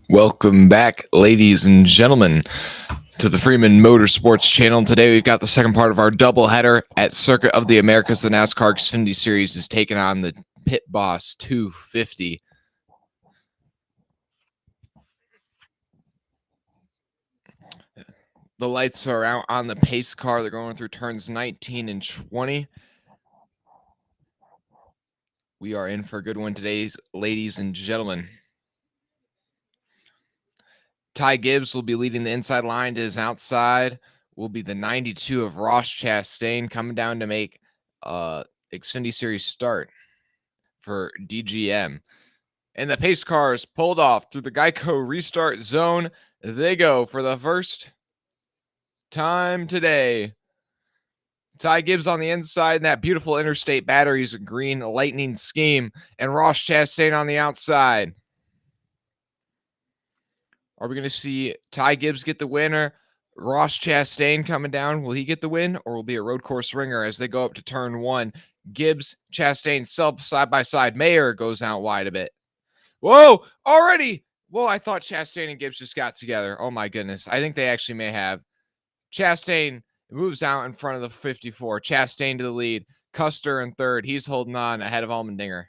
Welcome back, ladies and gentlemen, to the Freeman Motorsports channel. Today we've got the second part of our doubleheader at Circuit of the Americas. The NASCAR Xfinity Series is taking on the Pit Boss 250. The lights are out on the pace car. They're going through turns 19 and 20. We are in for a good one today, ladies and gentlemen. Ty Gibbs will be leading the inside line. To his outside will be the 92 of Ross Chastain coming down to make Xfinity Series start for DGM. And the pace cars pulled off through the Geico restart zone. They go for the first time today. Ty Gibbs on the inside in that beautiful Interstate Batteries green lightning scheme, and Ross Chastain on the outside. Are we going to see Ty Gibbs get the winner? Ross Chastain coming down. Will he get the win, or will it be a road course ringer as they go up to turn one? Gibbs, Chastain, side by side. Mayer goes out wide a bit. Whoa, already. Whoa, I thought Chastain and Gibbs just got together. Oh, my goodness. I think they actually may have. Chastain moves out in front of the 54. Chastain to the lead. Custer in third. He's holding on ahead of Allmendinger.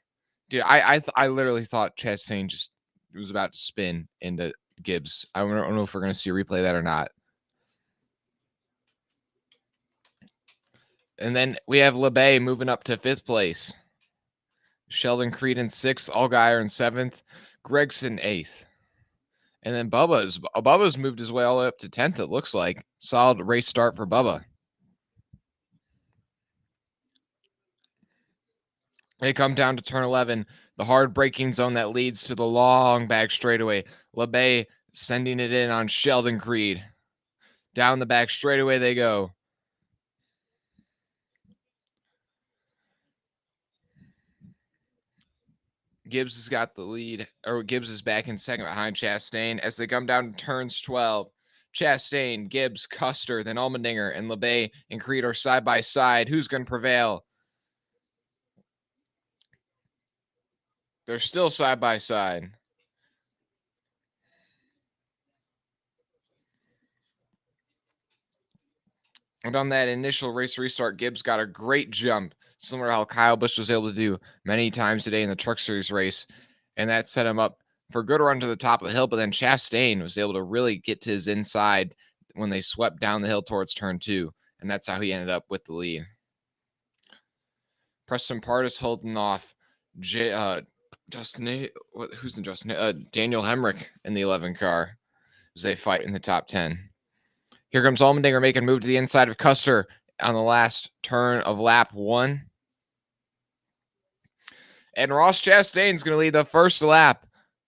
Dude, I literally thought Chastain just was about to spin into Gibbs. I don't know if we're going to see a replay of that or not. And then we have LeBay moving up to 5th place. Sheldon Creed in 6th. Allgaier in 7th. Gregson 8th. And then Bubba's moved his way all the way up to 10th, it looks like. Solid race start for Bubba. They come down to turn 11, the hard braking zone that leads to the long back straightaway. LeBay sending it in on Sheldon Creed. Down the back straightaway they go. Gibbs has got the lead, or Gibbs is back in second behind Chastain as they come down to turns 12. Chastain, Gibbs, Custer, then Allmendinger, and LeBay and Creed are side by side. Who's going to prevail? They're still side by side. And on that initial race restart, Gibbs got a great jump, similar to how Kyle Busch was able to do many times today in the Truck Series race. And that set him up for a good run to the top of the hill. But then Chastain was able to really get to his inside when they swept down the hill towards turn 2. And that's how he ended up with the lead. Preston Pardus holding off Daniel Hemrick in the 11 car as they fight in the top 10. Here comes Allmendinger making a move to the inside of Custer on the last turn of lap 1. And Ross Chastain's going to lead the first lap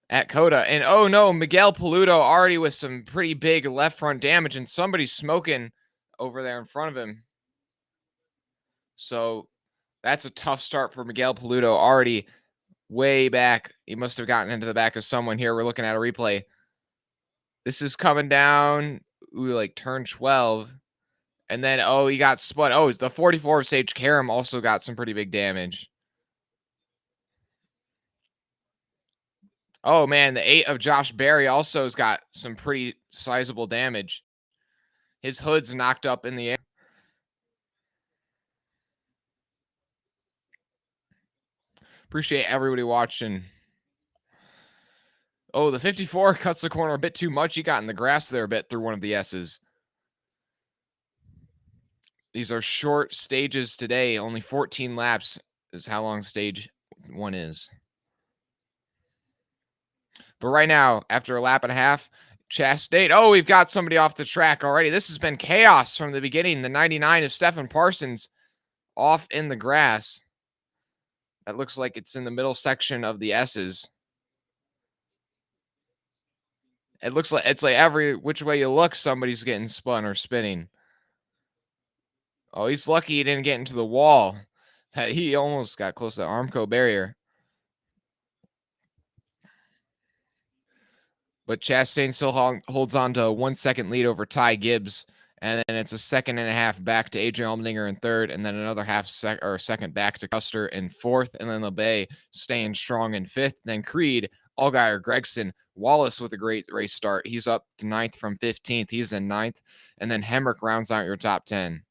at COTA. And oh no, Miguel Paludo already with some pretty big left front damage, and somebody's smoking over there in front of him. So that's a tough start for Miguel Paludo, already way back. He must have gotten into the back of someone here. We're looking at a replay. This is coming down, like turn 12. And then, he got spun. Oh, the 44 of Sage Karam also got some pretty big damage. Oh, man, the 8 of Josh Berry also has got some pretty sizable damage. His hood's knocked up in the air. Appreciate everybody watching. Oh, the 54 cuts the corner a bit too much. He got in the grass there a bit through one of the S's. These are short stages today. Only 14 laps is how long stage 1 is. But right now, after a lap and a half, Chastain. Oh, we've got somebody off the track already. This has been chaos from the beginning. The 99 of Stephen Parsons off in the grass. That looks like it's in the middle section of the S's. It looks like it's like every which way you look, somebody's getting spun or spinning. Oh, he's lucky he didn't get into the wall. He almost got close to the Armco barrier. But Chastain still holds on to a 1 second lead over Ty Gibbs. And then it's a second and a half back to Adrian Allmendinger in third. And then another second back to Custer in fourth. And then LeBay staying strong in fifth. Then Creed Allgaier, Gregson, Wallace with a great race start. He's up to 9th from 15th. He's in 9th. And then Hemrick rounds out your top 10.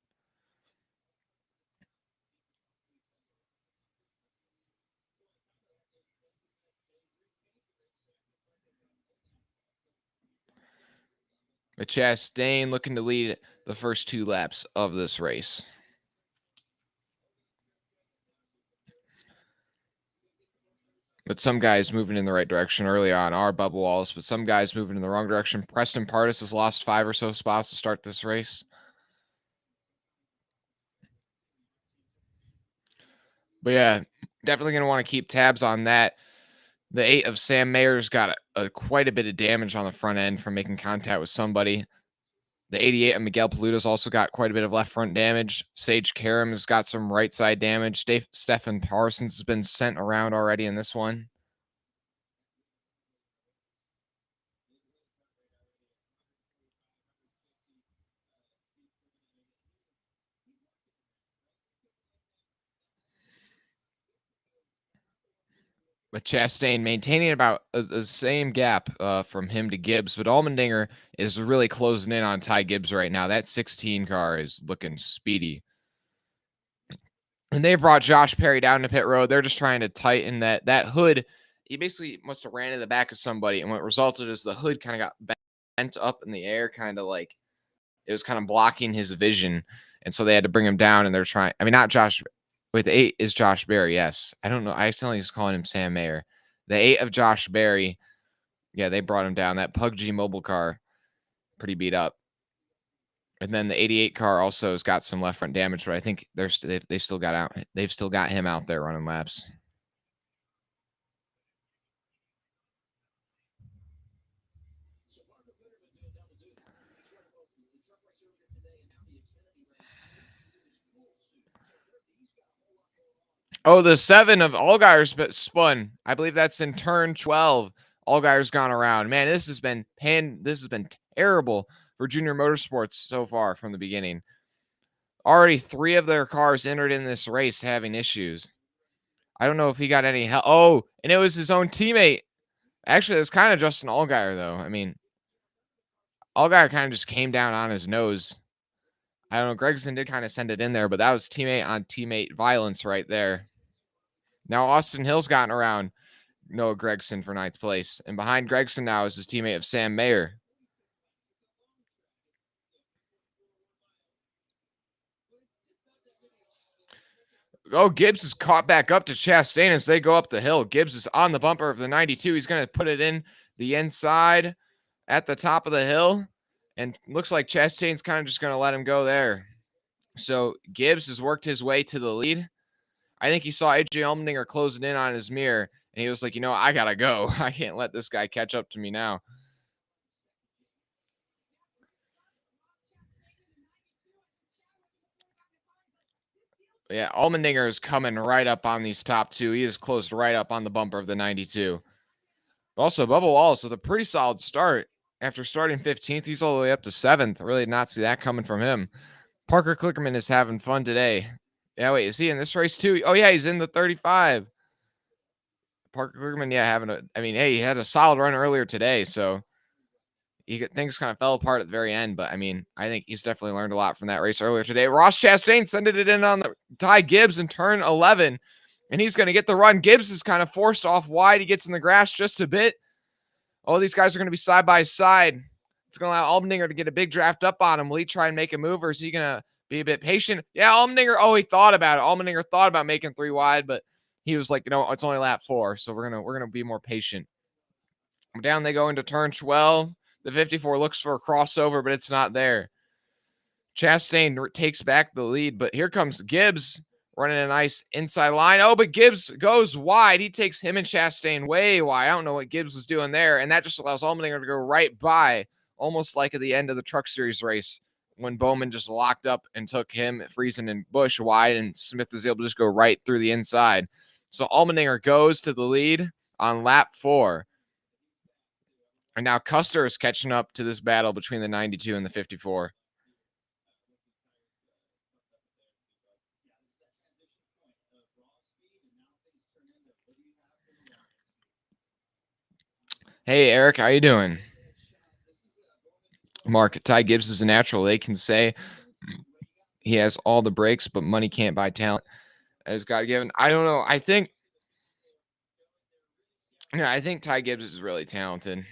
But Chastain looking to lead the first 2 laps of this race. But some guys moving in the right direction early on are Bubba Wallace, but some guys moving in the wrong direction. Preston Pardus has lost 5 or so spots to start this race. But yeah, definitely going to want to keep tabs on that. The 8 of Sam Mayer's got quite a bit of damage on the front end from making contact with somebody. The 88 of Miguel Paluta's also got quite a bit of left front damage. Sage Karam has got some right side damage. Stefan Parsons has been sent around already in this one. But Chastain maintaining about the same gap from him to Gibbs, but Allmendinger is really closing in on Ty Gibbs right now. That 16 car is looking speedy. And they brought Josh Perry down to pit road. They're just trying to tighten that hood. He basically must have ran in the back of somebody, and what resulted is the hood kind of got bent up in the air, kind of like it was kind of blocking his vision. And so they had to bring him down, and they're trying. I mean, not Josh. Wait, the 8 is Josh Berry. Yes. I don't know. I accidentally was calling him Sam Mayer. The 8 of Josh Berry. Yeah, they brought him down. That PUBG mobile car, pretty beat up. And then the 88 car also has got some left front damage, but I think they've still got him out there running laps. Oh, the 7 of Allgaier's spun. I believe that's in turn 12. Allgaier's gone around. Man, this has been terrible for Junior Motorsports so far from the beginning. Already 3 of their cars entered in this race having issues. I don't know if he got any help. Oh, and it was his own teammate. Actually, it was kind of Justin Allgaier, though. I mean, Allgaier kind of just came down on his nose. I don't know. Gregson did kind of send it in there, but that was teammate on teammate violence right there. Now Austin Hill's gotten around Noah Gregson for 9th place. And behind Gregson now is his teammate of Sam Mayer. Oh, Gibbs is caught back up to Chastain as they go up the hill. Gibbs is on the bumper of the 92. He's going to put it in the inside at the top of the hill. And looks like Chastain's kind of just going to let him go there. So Gibbs has worked his way to the lead. I think he saw AJ Allmendinger closing in on his mirror, and he was like, I got to go. I can't let this guy catch up to me now. Yeah, Allmendinger is coming right up on these top 2. He is closed right up on the bumper of the 92. But also, Bubba Wallace with a pretty solid start. After starting 15th, he's all the way up to 7th. Really did not see that coming from him. Parker Klickerman is having fun today. Yeah, wait, is he in this race too? Oh, yeah, he's in the 35. Parker Klickerman, yeah, he had a solid run earlier today, so things kind of fell apart at the very end, but I mean, I think he's definitely learned a lot from that race earlier today. Ross Chastain sending it in on the Ty Gibbs in turn 11, and he's going to get the run. Gibbs is kind of forced off wide. He gets in the grass just a bit. Oh, these guys are going to be side by side. It's going to allow Allmendinger to get a big draft up on him. Will he try and make a move, or is he going to be a bit patient? Yeah, Allmendinger. He thought about it. Allmendinger thought about making 3 wide, but he was like, it's only lap 4, so we're gonna be more patient. Down they go into turn 12. The 54 looks for a crossover, but it's not there. Chastain takes back the lead, but here comes Gibbs running a nice inside line. Oh, but Gibbs goes wide. He takes him and Chastain way wide. I don't know what Gibbs was doing there, and that just allows Allmendinger to go right by, almost like at the end of the Truck Series race when Bowman just locked up and took him, Friesen and Busch wide, and Smith was able to just go right through the inside. So Allmendinger goes to the lead on lap 4. And now Custer is catching up to this battle between the 92 and the 54. Hey, Eric, how you doing? Mark, Ty Gibbs is a natural. They can say he has all the breaks, but money can't buy talent. As God given. I don't know. I think Ty Gibbs is really talented,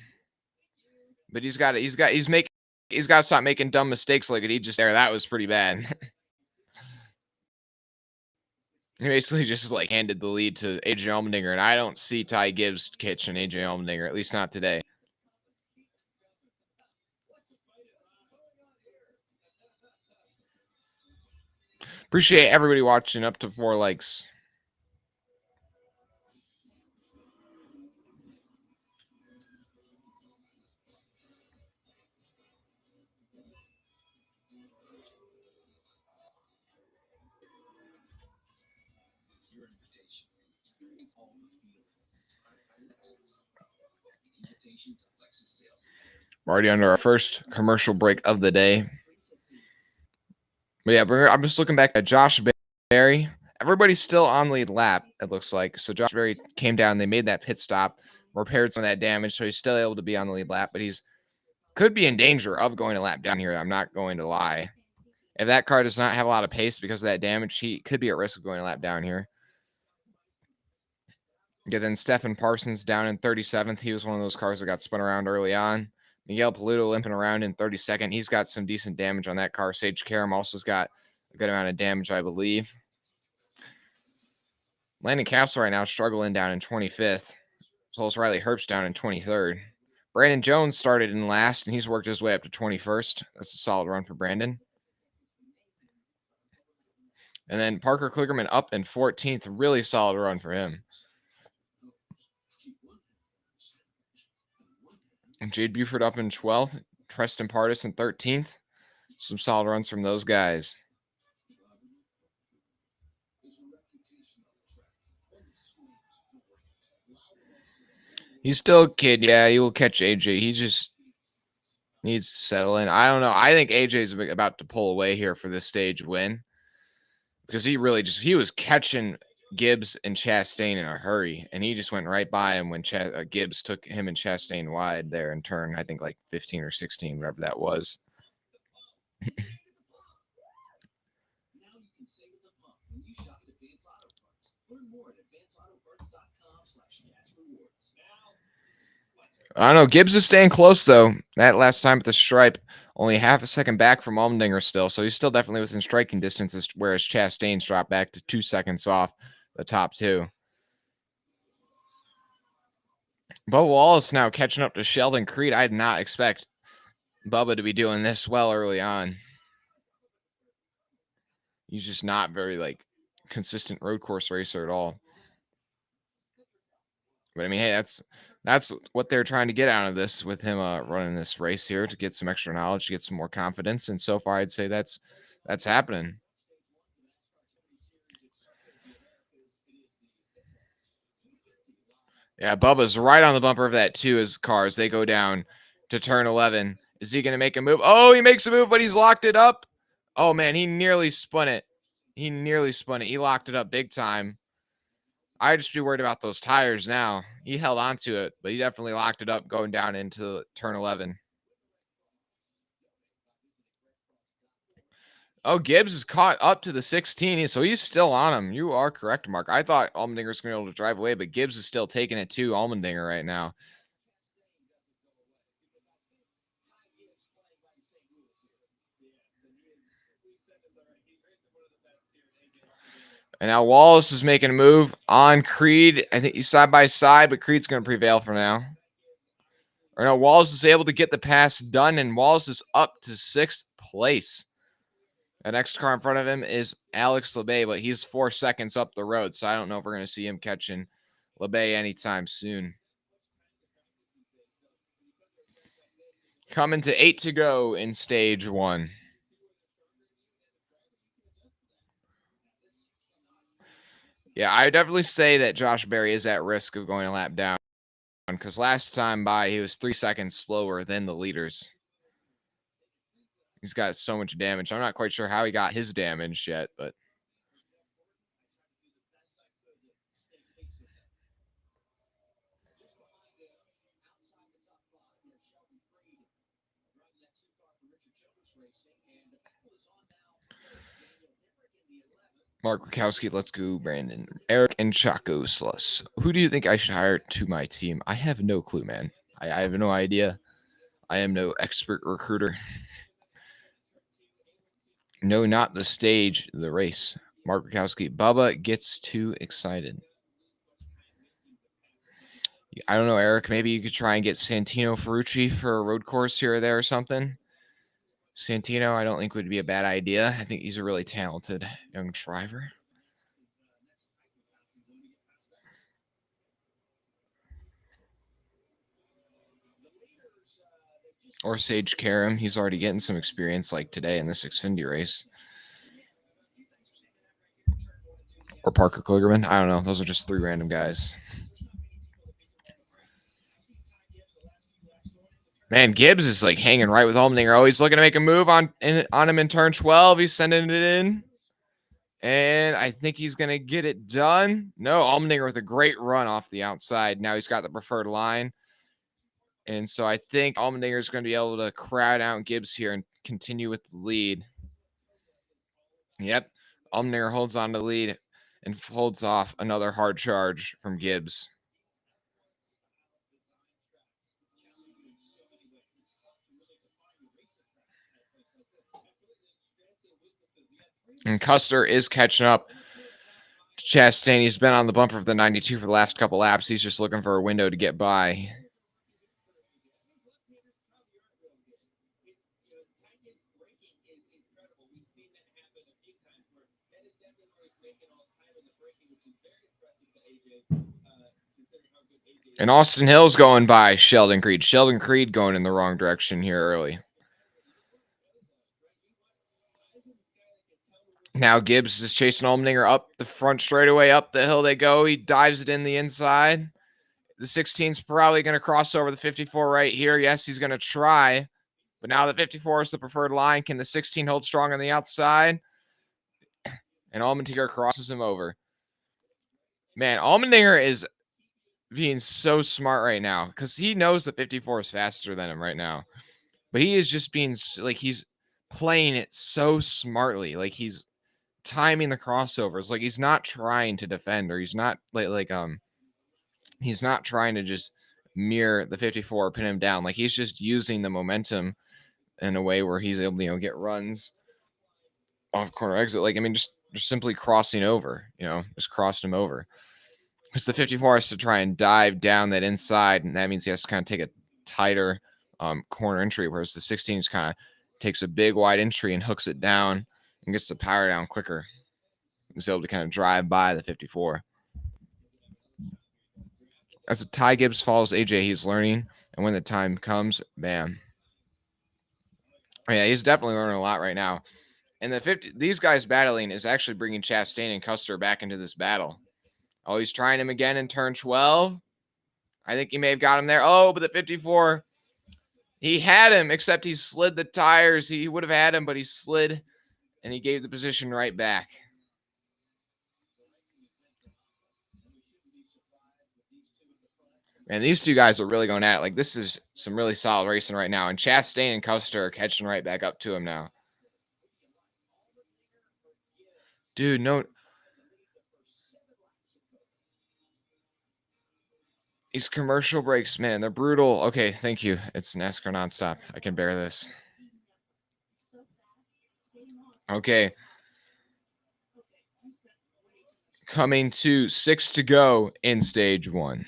but he's got to stop making dumb mistakes like it. He just there. That was pretty bad. He basically just like handed the lead to AJ Allmendinger, and I don't see Ty Gibbs catching AJ Allmendinger, at least not today. Appreciate everybody watching. Up to 4 likes. We're already under our first commercial break of the day. But yeah, I'm just looking back at Josh Berry. Everybody's still on lead lap, it looks like. So Josh Berry came down. They made that pit stop, repaired some of that damage. So he's still able to be on the lead lap, but he's could be in danger of going a lap down here. I'm not going to lie. If that car does not have a lot of pace because of that damage, he could be at risk of going a lap down here. Yeah, then Stephen Parsons down in 37th. He was one of those cars that got spun around early on. Miguel Paludo limping around in 32nd. He's got some decent damage on that car. Sage Karam also's got a good amount of damage, I believe. Landon Castle right now struggling down in 25th. As well as Riley Herbst down in 23rd. Brandon Jones started in last, and he's worked his way up to 21st. That's a solid run for Brandon. And then Parker Kligerman up in 14th. Really solid run for him. And Jade Buford up in 12th. Preston Pardis in 13th. Some solid runs from those guys. He's still a kid. Yeah, he will catch AJ. He just needs to settle in. I don't know. I think AJ is about to pull away here for this stage win because he was catching Gibbs and Chastain in a hurry, and he just went right by him when Gibbs took him and Chastain wide there in turn, I think like 15 or 16, whatever that was. I don't know. Gibbs is staying close, though. That last time at the stripe, only half a second back from Allmendinger still. So he's still definitely within striking distance, whereas Chastain's dropped back to 2 seconds off the top two. Bubba Wallace now catching up to Sheldon Creed. I did not expect Bubba to be doing this well early on. He's just not very, like, consistent road course racer at all. But, I mean, hey, that's what they're trying to get out of this with him running this race here, to get some extra knowledge, to get some more confidence. And so far, I'd say that's happening. Yeah, Bubba's right on the bumper of that too as cars. They go down to turn 11. Is he going to make a move? Oh, he makes a move, but he's locked it up. Oh, man, he nearly spun it. He locked it up big time. I'd just be worried about those tires now. He held on to it, but he definitely locked it up going down into turn 11. Oh, Gibbs is caught up to the 16, so he's still on him. You are correct, Mark. I thought Allmendinger was going to be able to drive away, but Gibbs is still taking it to Allmendinger right now. And now Wallace is making a move on Creed. I think he's side by side, but Creed's going to prevail for now. Or no, Wallace is able to get the pass done, and Wallace is up to 6th place. The next car in front of him is Alex LeBay, but he's 4 seconds up the road, so I don't know if we're going to see him catching LeBay anytime soon. Coming to 8 to go in stage 1. Yeah, I definitely say that Josh Berry is at risk of going a lap down, because last time by, he was 3 seconds slower than the leaders. He's got so much damage. I'm not quite sure how he got his damage yet, but Mark Rukowski, let's go, Brandon. Eric and Chaco Sluss. Who do you think I should hire to my team? I have no clue, man. I have no idea. I am no expert recruiter. No, not the stage, the race. Mark Rukowski. Bubba gets too excited. I don't know, Eric. Maybe you could try and get Santino Ferrucci for a road course here or there or something. Santino, I don't think would be a bad idea. I think he's a really talented young driver. Or Sage Karam. He's already getting some experience like today in this Xfinity race. Or Parker Kligerman. I don't know. Those are just three random guys. Man, Gibbs is like hanging right with Allmendinger. Oh, he's looking to make a move on him in turn 12. He's sending it in. And I think he's going to get it done. No, Allmendinger with a great run off the outside. Now he's got the preferred line. And so I think Allmendinger is going to be able to crowd out Gibbs here and continue with the lead. Yep. Allmendinger holds on to the lead and holds off another hard charge from Gibbs. And Custer is catching up to Chastain. He's been on the bumper of the 92 for the last couple laps. He's just looking for a window to get by. And Austin Hill's going by Sheldon Creed. Sheldon Creed going in the wrong direction here early. Now Gibbs is chasing Allmendinger up the front straightaway, up the hill they go. He dives it in the inside. The 16's probably going to cross over the 54 right here. Yes, he's going to try. But now the 54 is the preferred line. Can the 16 hold strong on the outside? And Allmendinger crosses him over. Man, Allmendinger is being so smart right now because he knows the 54 is faster than him right now. But he is just being like he's playing it so smartly. Like he's timing the crossovers. Like he's not trying to defend or he's not he's not trying to just mirror the 54 or pin him down. Like he's just using the momentum in a way where he's able to, get runs off corner exit. Like, I mean, just simply crossing over, just crossing him over. Because the 54 has to try and dive down that inside, and that means he has to kind of take a tighter corner entry, whereas the 16 just kind of takes a big wide entry and hooks it down and gets the power down quicker. He's able to kind of drive by the 54. As Ty Gibbs follows AJ, he's learning, and when the time comes, bam. Yeah, he's definitely learning a lot right now. And these guys battling is actually bringing Chastain and Custer back into this battle. Oh, he's trying him again in turn 12. I think he may have got him there. Oh, but the 54, he had him, except he slid the tires. He would have had him, but he slid, and he gave the position right back. And these two guys are really going at it. Like, this is some really solid racing right now. And Chastain and Custer are catching right back up to him now. Dude, no. These commercial breaks, man, they're brutal. Okay, thank you. It's NASCAR nonstop. I can bear this. Okay. Coming to 6 to go in stage 1.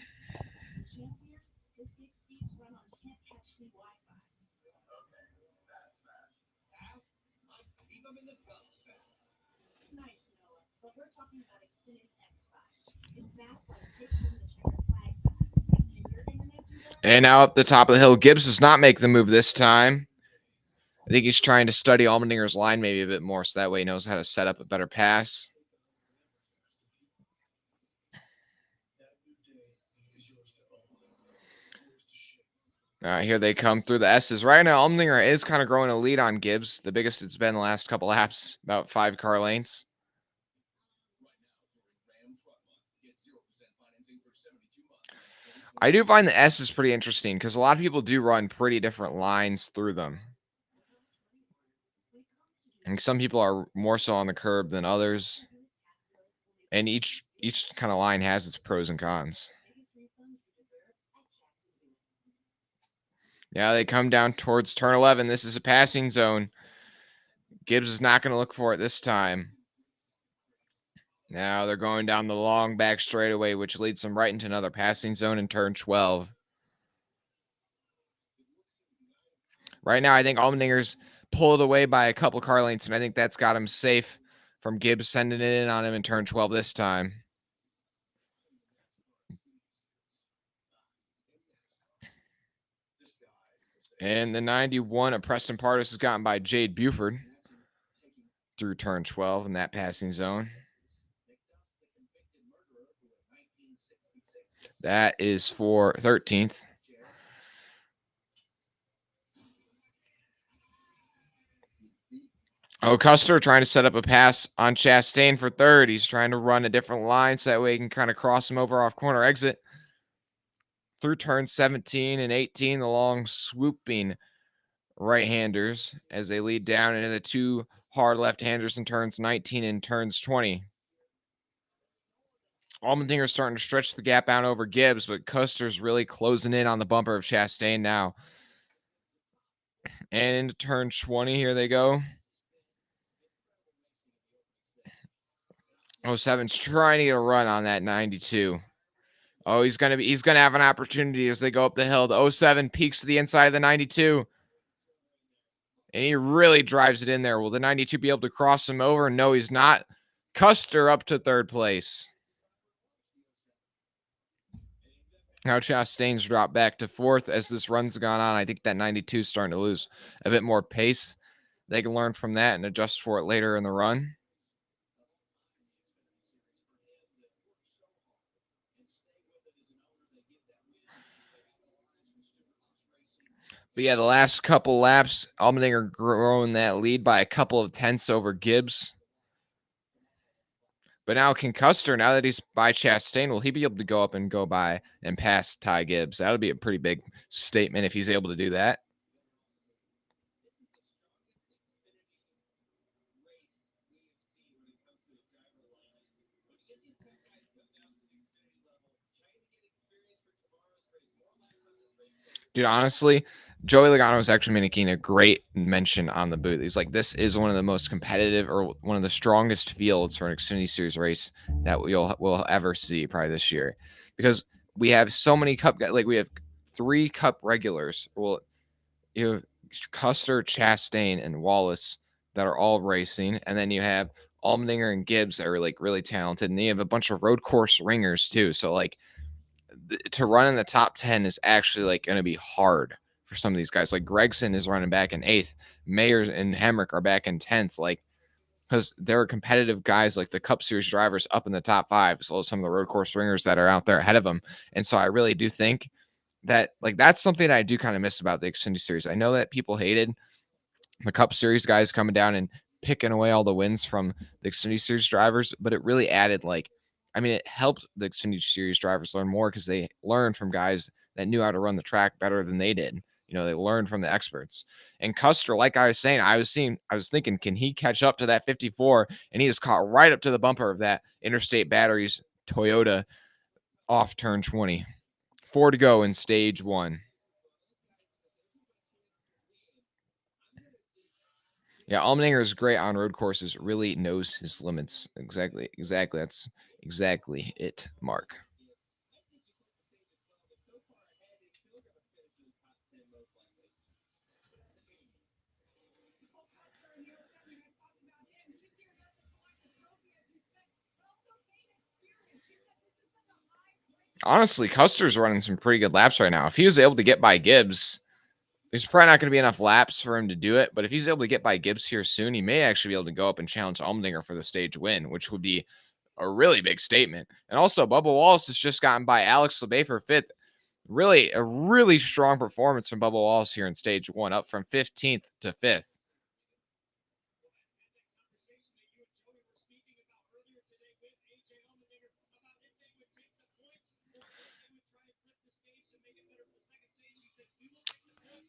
And now up the top of the hill, Gibbs does not make the move this time. I think he's trying to study Allmendinger's line maybe a bit more, so that way he knows how to set up a better pass. Here they come through the S's. Right now, Allmendinger is kind of growing a lead on Gibbs, the biggest it's been the last couple laps, about 5 car lengths. I do find the S is pretty interesting because a lot of people do run pretty different lines through them. And some people are more so on the curb than others, and each kind of line has its pros and cons. Now they come down towards turn 11. This is a passing zone. Gibbs is not going to look for it this time. Now they're going down the long back straightaway, which leads them right into another passing zone in turn 12. Right now, I think Allmendinger's pulled away by a couple car lengths, and I think that's got him safe from Gibbs sending it in on him in turn 12 this time. And the 91 of Preston Pardus is gotten by Jade Buford through turn 12 in that passing zone. That is for 13th. Oh, Custer trying to set up a pass on Chastain for third. He's trying to run a different line so that way he can kind of cross him over off corner exit. Through turn 17 and 18, the long swooping right-handers as they lead down into the two hard left-handers in turns 19 and turns 20. Allmendinger's starting to stretch the gap out over Gibbs, but Custer's really closing in on the bumper of Chastain now. And into turn 20, here they go. 07's trying to get a run on that 92. Oh, he's gonna have an opportunity as they go up the hill. The 07 peaks to the inside of the 92. And he really drives it in there. Will the 92 be able to cross him over? No, he's not. Custer up to third place. Now Chastain's dropped back to fourth as this run's gone on. I think that 92 is starting to lose a bit more pace. They can learn from that and adjust for it later in the run. But yeah, the last couple laps, Allmendinger growing that lead by a couple of tenths over Gibbs. But now can Custer, now that he's by Chastain, will he be able to go up and go by and pass Ty Gibbs? That would be a pretty big statement if he's able to do that. Dude, honestly, Joey Logano is actually making a great mention on the booth. He's like, this is one of the most competitive or one of the strongest fields for an Xfinity Series race that we'll ever see probably this year. Because we have so many cup guys, like we have 3 cup regulars. Well, you have Custer, Chastain, and Wallace that are all racing. And then you have Allmendinger and Gibbs that are like really talented. And then you have a bunch of road course ringers too. So like to run in the top 10 is actually like going to be hard for some of these guys. Like Gregson is running back in 8th. Mayer and Hemrick are back in 10th. Like, because there are competitive guys like the Cup Series drivers up in the top 5, as well as some of the road course ringers that are out there ahead of them. And so I really do think that like that's something that I do kind of miss about the Xfinity Series. I know that people hated the Cup Series guys coming down and picking away all the wins from the Xfinity Series drivers, but it really added like, I mean, it helped the Xfinity Series drivers learn more because they learned from guys that knew how to run the track better than they did. You know, they learned from the experts. And Custer, like I was saying, I was thinking, can he catch up to that 54? And he just caught right up to the bumper of that Interstate Batteries Toyota off turn 20. 4 to go in stage 1. Yeah, Allmendinger is great on road courses, really knows his limits. Exactly. That's exactly it, Mark. Honestly, Custer's running some pretty good laps right now. If he was able to get by Gibbs, there's probably not going to be enough laps for him to do it. But if he's able to get by Gibbs here soon, he may actually be able to go up and challenge Allmendinger for the stage win, which would be a really big statement. And also, Bubba Wallace has just gotten by Alex Labay for 5th. Really, a really strong performance from Bubba Wallace here in stage 1, up from 15th to 5th.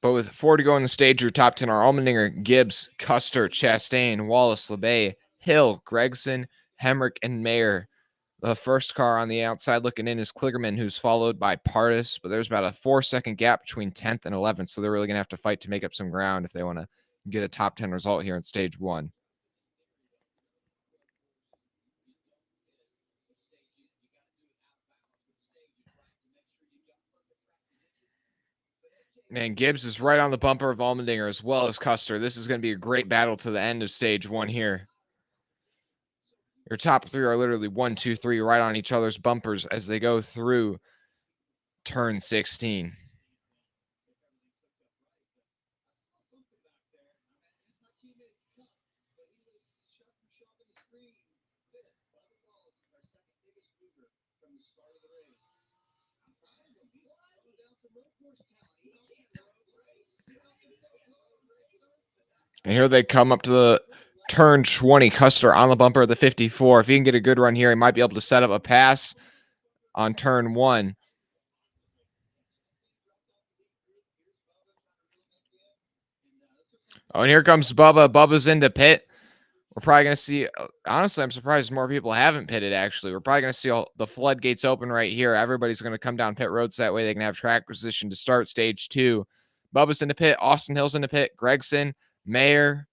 But with 4 to go on the stage, your top 10 are Allmendinger, Gibbs, Custer, Chastain, Wallace, LeBay, Hill, Gregson, Hemrick, and Mayer. The first car on the outside looking in is Kligerman, who's followed by Pardis, but there's about a 4-second gap between 10th and 11th, so they're really going to have to fight to make up some ground if they want to get a top 10 result here in stage 1. Man, Gibbs is right on the bumper of Allmendinger as well as Custer. This is going to be a great battle to the end of stage 1 here. Your top 3 are literally 1, 2, 3 right on each other's bumpers as they go through turn 16. And here they come up to the turn 20. Custer on the bumper of the 54. If he can get a good run here, he might be able to set up a pass on turn 1. Oh, and here comes Bubba. Bubba's into pit. We're probably going to see, honestly, I'm surprised more people haven't pitted, actually. We're probably going to see all the floodgates open right here. Everybody's going to come down pit roads. That way they can have track position to start stage 2. Bubba's into pit. Austin Hill's into pit. Gregson, Mayer.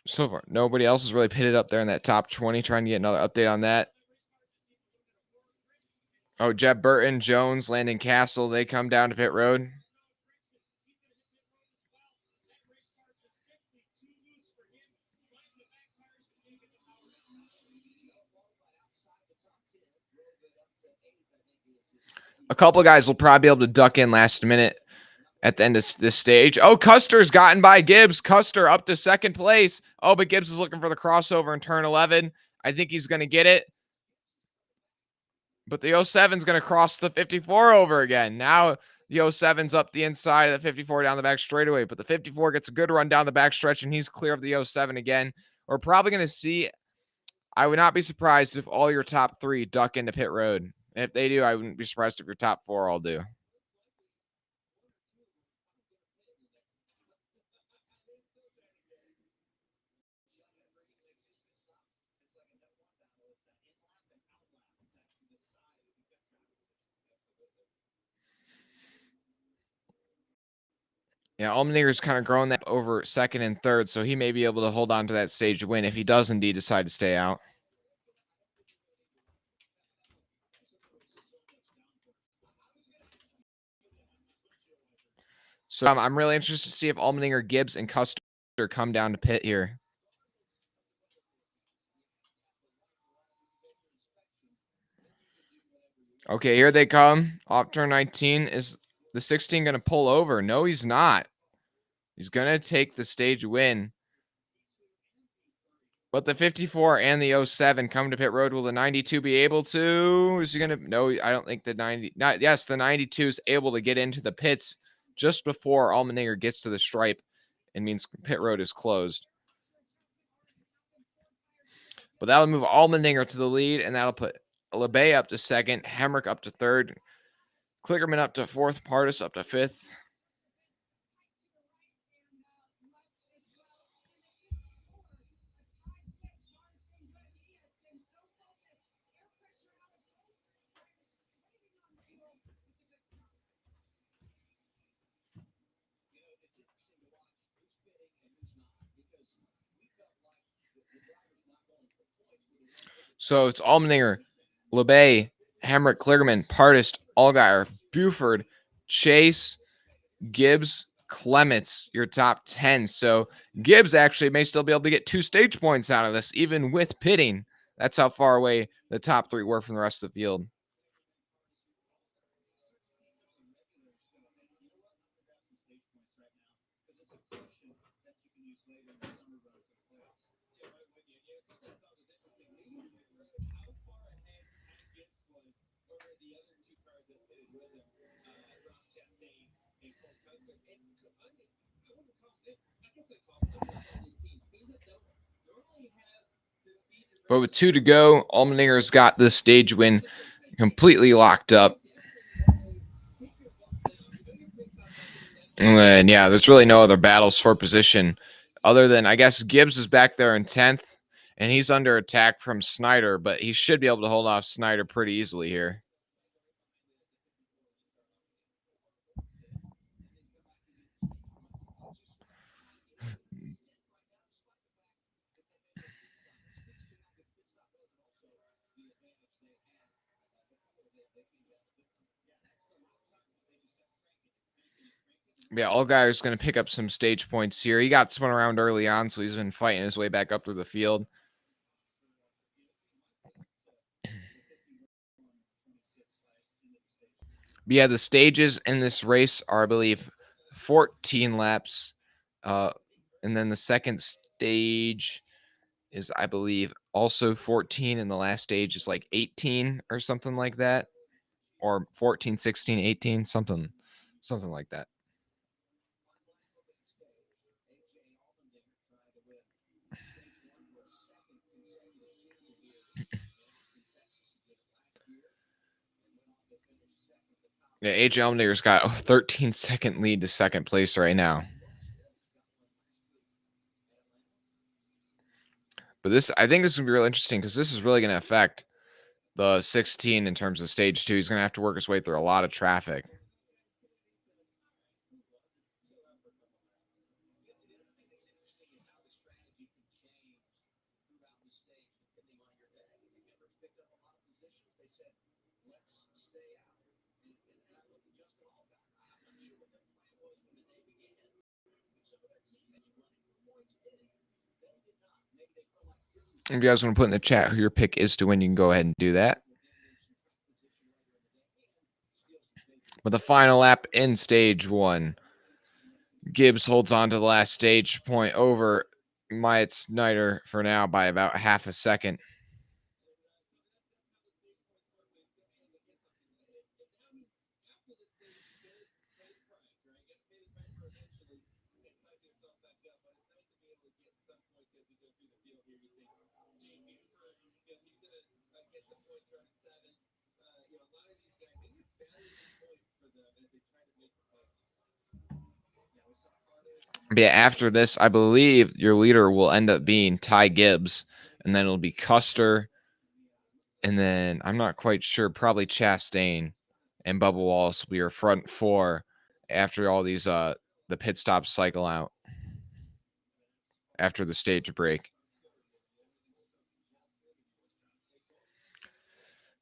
So far, nobody else is really pitted up there in that top 20. Trying to get another update on that. Oh, Jeb Burton, Jones, Landon Castle, they come down to pit road. A couple of guys will probably be able to duck in last minute at the end of this stage. Oh, Custer's gotten by Gibbs. Custer up to second place. Oh, but Gibbs is looking for the crossover in turn 11. I think he's going to get it. But the 07 is going to cross the 54 over again. Now the 07's up the inside of the 54 down the back straightaway. But the 54 gets a good run down the back stretch, and he's clear of the 07 again. We're probably going to see, I would not be surprised if all your top 3 duck into pit road. And if they do, I wouldn't be surprised if your top 4 all do. Yeah, Allmendinger's kind of growing that over second and third, so he may be able to hold on to that stage win if he does indeed decide to stay out. So I'm really interested to see if Allmendinger, Gibbs, and Custer come down to pit here. Okay, here they come. Off turn 19. Is the 16 going to pull over? No, he's not. He's going to take the stage win. But the 54 and the 07 come to pit road. Will the 92 be able to? Is he going to? No, I don't think the 90. Not, yes, the 92 is able to get into the pits just before Allmendinger gets to the stripe. It means pit road is closed. But that'll move Allmendinger to the lead, and that'll put LeBay up to second, Hemrick up to third, Kligerman up to fourth, Pardis up to fifth. So it's Allmendinger, LeBay, Hemrick, Kligerman, Pardis, Allgaier, Buford, Chase, Gibbs, Clements, your top 10. So Gibbs actually may still be able to get 2 stage points out of this, even with pitting. That's how far away the top 3 were from the rest of the field. But with 2 to go, Allmendinger's got this stage win completely locked up. And then, yeah, there's really no other battles for position other than, I guess, Gibbs is back there in 10th, and he's under attack from Snyder, but he should be able to hold off Snyder pretty easily here. Yeah, Allgaier's going to pick up some stage points here. He got spun around early on, so he's been fighting his way back up through the field. But yeah, the stages in this race are, I believe, 14 laps. And then the second stage is, I believe, also 14, and the last stage is like 18 or something like that. Or 14, 16, 18, something like that. Yeah, AJ Allmendinger's got a 13-second lead to second place right now. But this, I think this is going to be real interesting because this is really going to affect the 16 in terms of stage 2. He's going to have to work his way through a lot of traffic. If you guys want to put in the chat who your pick is to win, you can go ahead and do that. But the final lap in stage 1, Gibbs holds on to the last stage point over Myatt Snyder for now by about half a second. But yeah, after this, I believe your leader will end up being Ty Gibbs, and then it'll be Custer, and then I'm not quite sure, probably Chastain and Bubba Wallace will be your front 4 after all these the pit stops cycle out after the stage break.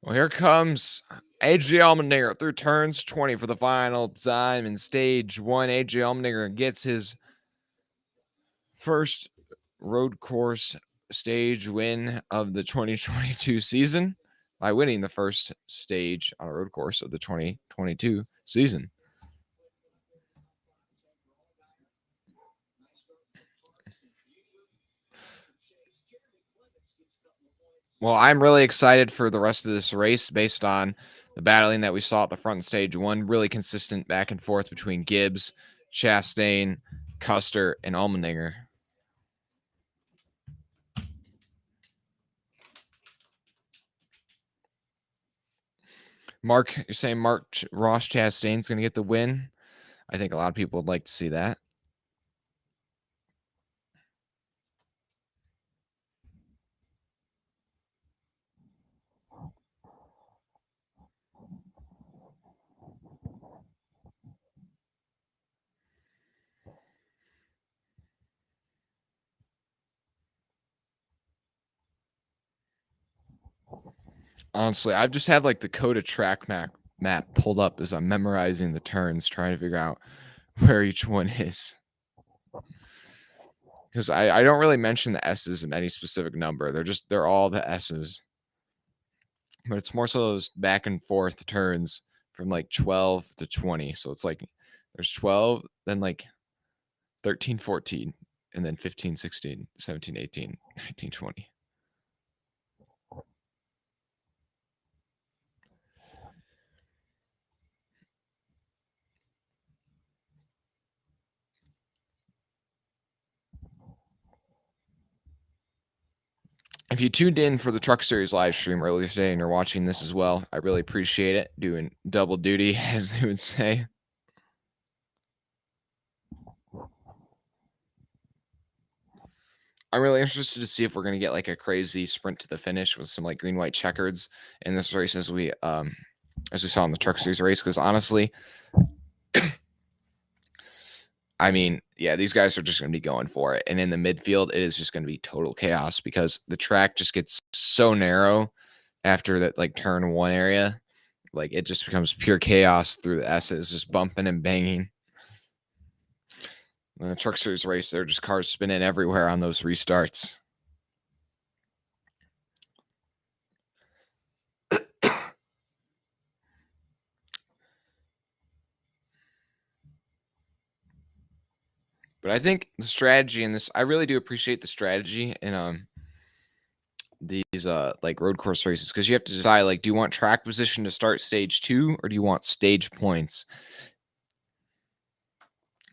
Well, here comes AJ Allmendinger through turns 20 for the final time in stage 1. AJ Allmendinger gets his first road course stage win of the 2022 season by winning the first stage on a road course of the 2022 season. Well, I'm really excited for the rest of this race based on the battling that we saw at the front stage 1. Really consistent back and forth between Gibbs, Chastain, Custer, and Allmendinger. Mark, you're saying Ross Chastain's going to get the win? I think a lot of people would like to see that. Honestly, I've just had like the COTA track map pulled up as I'm memorizing the turns, trying to figure out where each one is. Because I don't really mention the S's in any specific number. They're all the S's. But it's more so those back and forth turns from like 12 to 20. So it's like there's 12, then like 13, 14, and then 15, 16, 17, 18, 19, 20. If you tuned in for the Truck Series live stream earlier today and you're watching this as well, I really appreciate it. Doing double duty, as they would say. I'm really interested to see if we're gonna get like a crazy sprint to the finish with some like green white checkers in this race as we saw in the Truck Series race. Because honestly, I mean, yeah, these guys are just gonna be going for it. And in the midfield, it is just gonna be total chaos because the track just gets so narrow after that like turn one area. Like it just becomes pure chaos through the S's, just bumping and banging. In the Truck Series race, they're just cars spinning everywhere on those restarts. But I think the strategy in this, I really do appreciate the strategy in these like road course races because you have to decide like, do you want track position to start stage 2 or do you want stage points?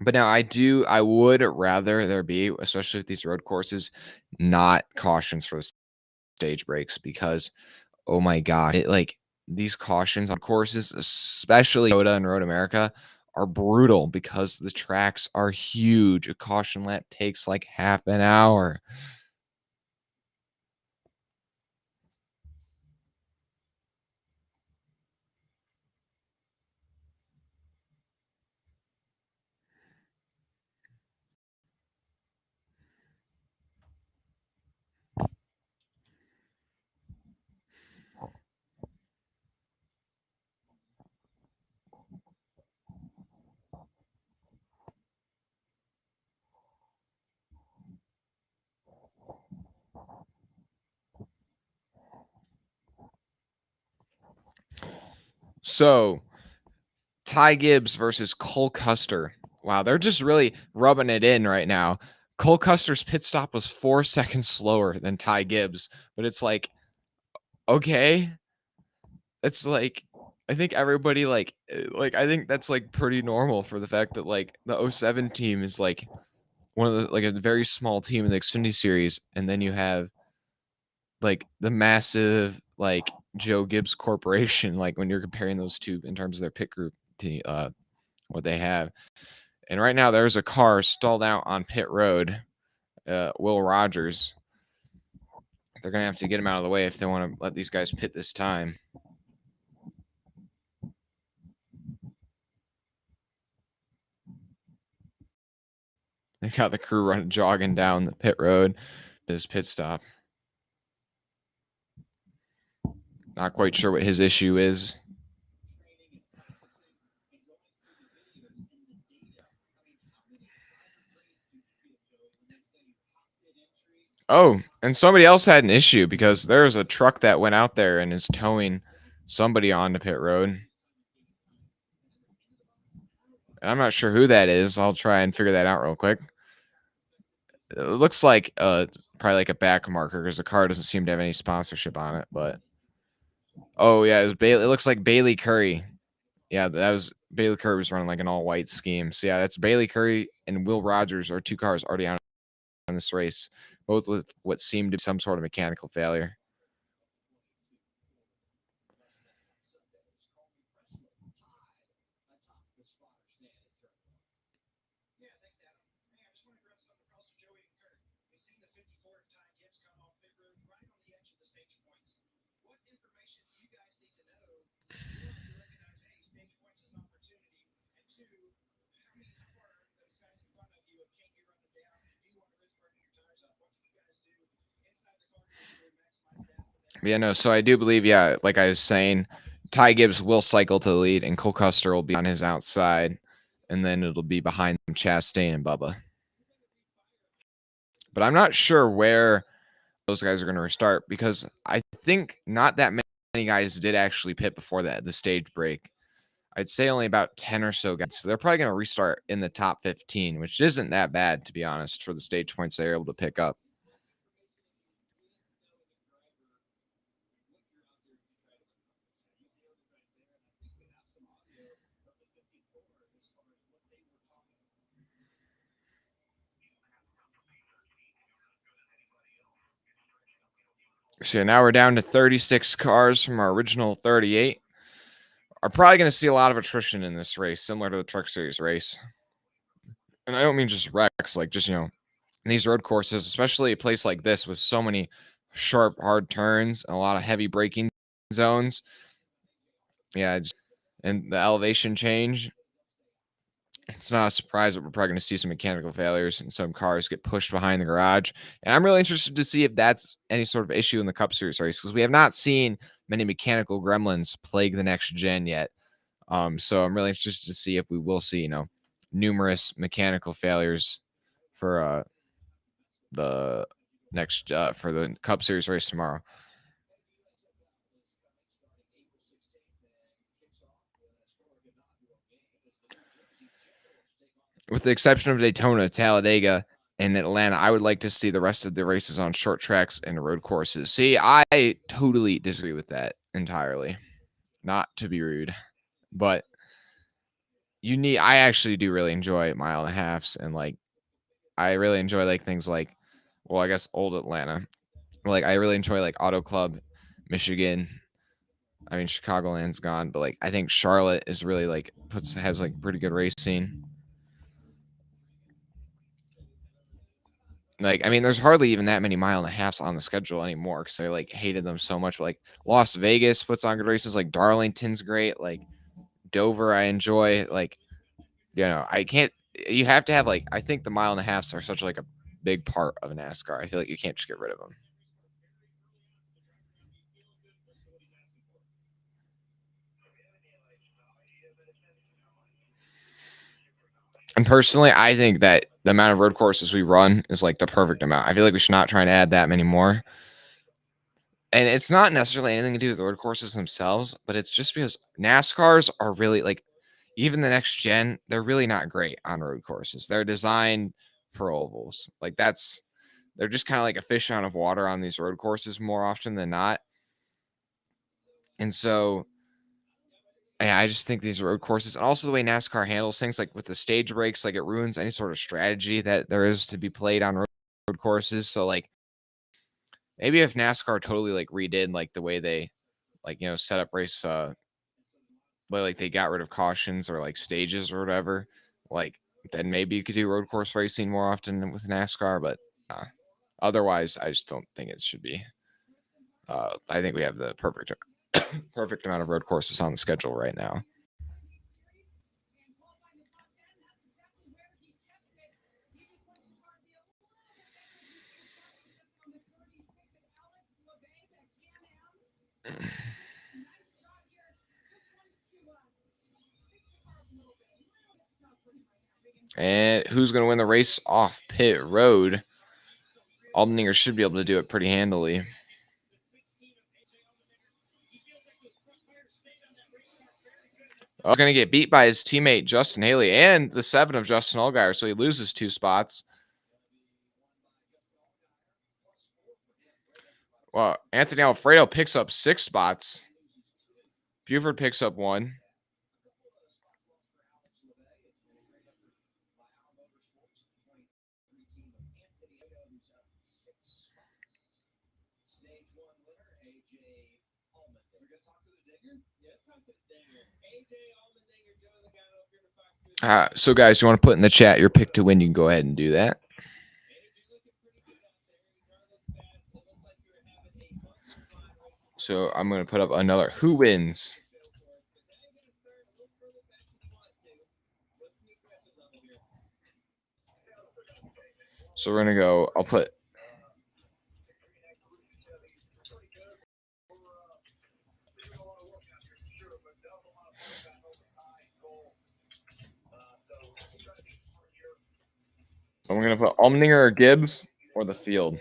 But now I would rather there be, especially with these road courses, not cautions for the stage breaks because oh my god, it like these cautions on courses, especially COTA and Road America, are brutal because the tracks are huge. A caution lap takes like half an hour. So Ty Gibbs versus Cole Custer. Wow, they're just really rubbing it in right now. Cole Custer's pit stop was 4 seconds slower than Ty Gibbs, but it's okay. It's like I think everybody like I think that's like pretty normal for the fact that like the '07 team is like one of the like a very small team in the Xfinity series, and then you have like the massive like Joe Gibbs Corporation. Like when you're comparing those two in terms of their pit group, what they have. And right now there's a car stalled out on pit road. Will Rogers. They're gonna have to get him out of the way if they want to let these guys pit this time. They got the crew running jogging down the pit road to his pit stop. Not quite sure what his issue is. Oh, and somebody else had an issue because there's a truck that went out there and is towing somebody onto pit road. And I'm not sure who that is. I'll try and figure that out real quick. It looks like probably like a back marker because the car doesn't seem to have any sponsorship on it. But oh yeah, it was Bailey. It looks like Bailey Curry. Yeah, that was Bailey Curry was running like an all white scheme. So yeah, that's Bailey Curry and Will Rogers are two cars already on this race, both with what seemed to be some sort of mechanical failure. Yeah, no. So I do believe, yeah, like I was saying, Ty Gibbs will cycle to the lead, and Cole Custer will be on his outside, and then it'll be behind Chastain and Bubba. But I'm not sure where those guys are going to restart because I think not that many guys did actually pit before the stage break. I'd say only about 10 or so guys. So they're probably going to restart in the top 15, which isn't that bad, to be honest, for the stage points they're able to pick up. So now we're down to 36 cars from our original 38. Are probably going to see a lot of attrition in this race, similar to the Truck Series race. And I don't mean just wrecks, like just, these road courses, especially a place like this with so many sharp, hard turns and a lot of heavy braking zones. Yeah, and the elevation change. It's not a surprise that we're probably going to see some mechanical failures and some cars get pushed behind the garage. And I'm really interested to see if that's any sort of issue in the Cup Series race because we have not seen many mechanical gremlins plague the next gen yet. So I'm really interested to see if we will see, numerous mechanical failures for the next for the Cup Series race tomorrow. With the exception of Daytona, Talladega, and Atlanta, I would like to see the rest of the races on short tracks and road courses. See, I totally disagree with that entirely. Not to be rude, but I actually do really enjoy mile and a halves and I really enjoy things like, well, I guess old Atlanta. Like I really enjoy Auto Club, Michigan. I mean, Chicagoland's gone, but I think Charlotte is really has pretty good racing. I mean, there's hardly even that many mile and a halves on the schedule anymore because I hated them so much. But Las Vegas puts on good races. Darlington's great. Dover, I enjoy. I can't. You have to have I think the mile and a halves are such a big part of NASCAR. I feel like you can't just get rid of them. And personally, I think that the amount of road courses we run is the perfect amount. I feel like we should not try and add that many more. And it's not necessarily anything to do with the road courses themselves, but it's just because NASCARs are really even the next gen, they're really not great on road courses. They're designed for ovals. They're just kind of like a fish out of water on these road courses more often than not. And so yeah, I just think these road courses and also the way NASCAR handles things with the stage breaks, it ruins any sort of strategy that there is to be played on road courses. So maybe if NASCAR totally redid the way they set up race they got rid of cautions or stages or whatever, then maybe you could do road course racing more often with NASCAR, but otherwise I just don't think it should be. I think we have the perfect perfect amount of road courses on the schedule right now. And who's going to win the race off pit road? Aldinger should be able to do it pretty handily. Going to get beat by his teammate Justin Haley and the 7 of Justin Allgaier, so he loses 2 spots. Well, Anthony Alfredo picks up 6 spots. Buford picks up 1. So, guys, you want to put in the chat your pick to win? You can go ahead and do that. So I'm going to put up another who wins. So we're going to go, I'll put I'm going to put Aldinger or Gibbs or the field.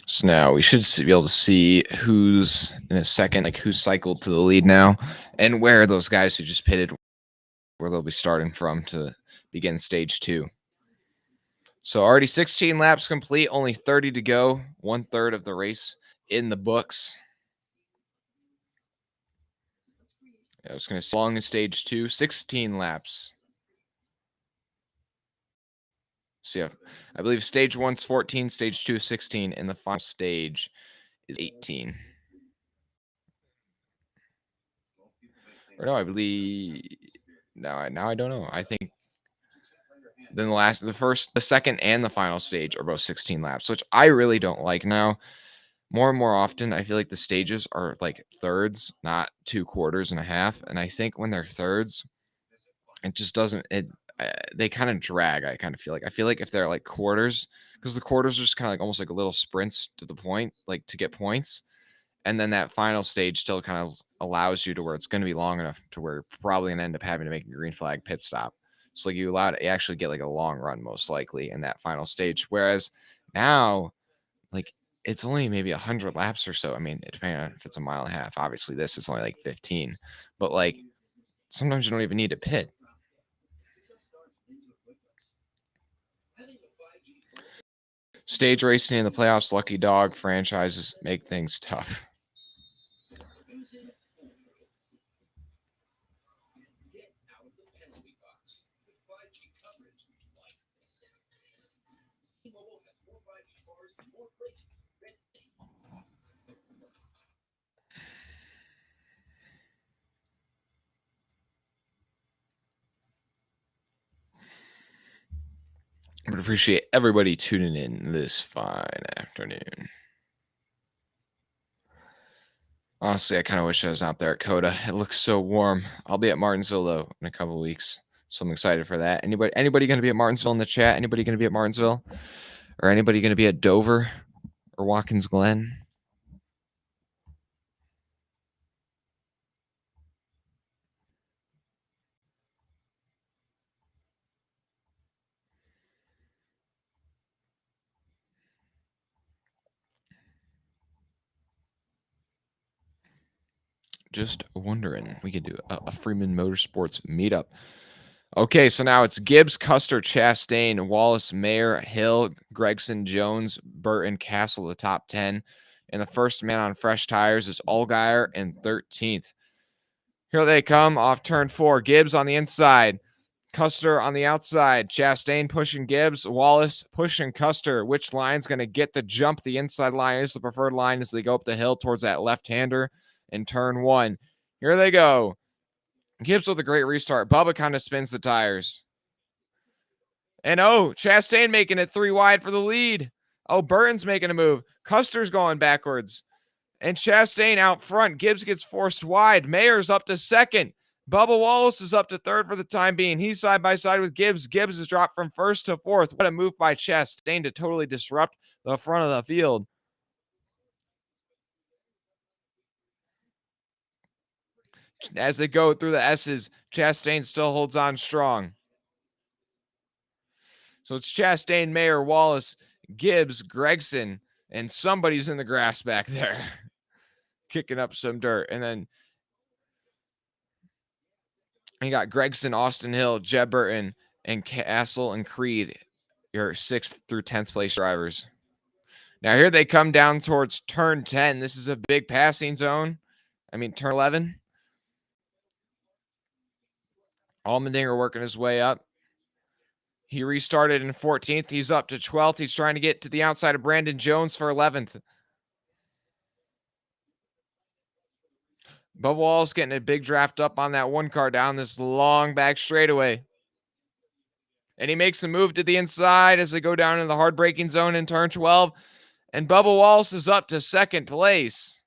So now we should be able to see who's in a second, like who's cycled to the lead now, and where those guys who just pitted, where they'll be starting from to begin stage two. So already 16 laps complete, only 30 to go, 1/3 of the race in the books. I was going to long as stage two, 16 laps. So yeah, I believe stage one's 14, stage two is 16, and the final stage is 18. Or no, I believe now I don't know. I think then the second, and the final stage are both 16 laps, which I really don't like now. More and more often, I feel like the stages are like thirds, not 2/4 and a half. And I think when they're thirds, it just doesn't. They kind of drag. I kind of feel like. I feel like if they're like quarters, because the quarters are just kind of like almost like a little sprints to the point, like to get points. And then that final stage still kind of allows you to where it's going to be long enough to where you're probably going to end up having to make a green flag pit stop. So like you actually get like a long run most likely in that final stage. Whereas now, like it's only maybe 100 laps or so. I mean, depending on if it's a mile and a half. Obviously, this is only like 15, but like sometimes you don't even need to pit. Stage racing in the playoffs, lucky dog franchises make things tough. I would appreciate everybody tuning in this fine afternoon. Honestly, I kind of wish I was out there at COTA. It looks so warm. I'll be at Martinsville though in a couple weeks, so I'm excited for that. Anybody going to be at Martinsville in the chat? Anybody going to be at Martinsville, or anybody going to be at Dover or Watkins Glen? Just wondering. We could do a Freeman Motorsports meetup. Okay, so now it's Gibbs, Custer, Chastain, Wallace, Mayer, Hill, Gregson, Jones, Burton, Castle, the top 10. And the first man on fresh tires is Allgaier in 13th. Here they come off turn 4. Gibbs on the inside. Custer on the outside. Chastain pushing Gibbs. Wallace pushing Custer. Which line's going to get the jump? The inside line is the preferred line as they go up the hill towards that left-hander in turn 1. Here they go. Gibbs with a great restart. Bubba kind of spins the tires. And Chastain making it 3 wide for the lead. Burton's making a move. Custer's going backwards. And Chastain out front. Gibbs gets forced wide. Mayer's up to second. Bubba Wallace is up to third for the time being. He's side by side with Gibbs. Gibbs is dropped from first to fourth. What a move by Chastain to totally disrupt the front of the field. As they go through the S's, Chastain still holds on strong. So it's Chastain, Mayer, Wallace, Gibbs, Gregson, and somebody's in the grass back there kicking up some dirt. And then you got Gregson, Austin Hill, Jeb Burton, and Castle and Creed, your 6th through 10th place drivers. Now here they come down towards turn 10. This is a big passing zone. Turn 11. Allmendinger working his way up. He restarted in 14th. He's up to 12th. He's trying to get to the outside of Brandon Jones for 11th. Bubba Wallace getting a big draft up on that one car down this long back straightaway. And he makes a move to the inside as they go down in the hard braking zone in turn 12. And Bubba Wallace is up to second place.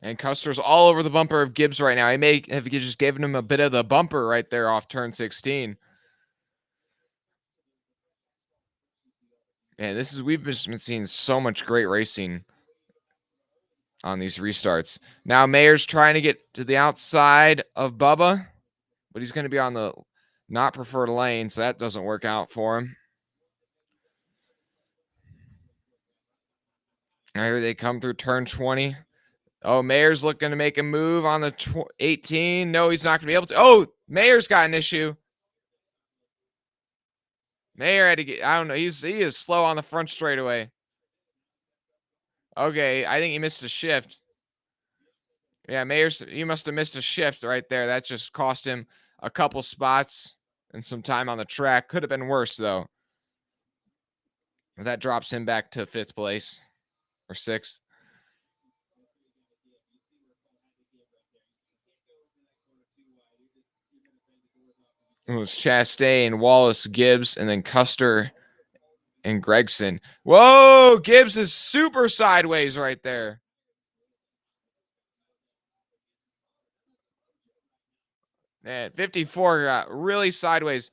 And Custer's all over the bumper of Gibbs right now. He may have just given him a bit of the bumper right there off turn 16. And we've just been seeing so much great racing on these restarts. Now Mayer's trying to get to the outside of Bubba, but he's going to be on the not preferred lane, so that doesn't work out for him. Now here they come through turn 20. Oh, Mayer's looking to make a move on the 18. No, he's not going to be able to. Oh, Mayer's got an issue. Mayer had to get, I don't know. He is slow on the front straightaway. Okay, I think he missed a shift. Yeah, he must have missed a shift right there. That just cost him a couple spots and some time on the track. Could have been worse, though. That drops him back to 5th place or 6th. It was Chastain, Wallace, Gibbs, and then Custer and Gregson. Whoa, Gibbs is super sideways right there. Man, 54 got really sideways.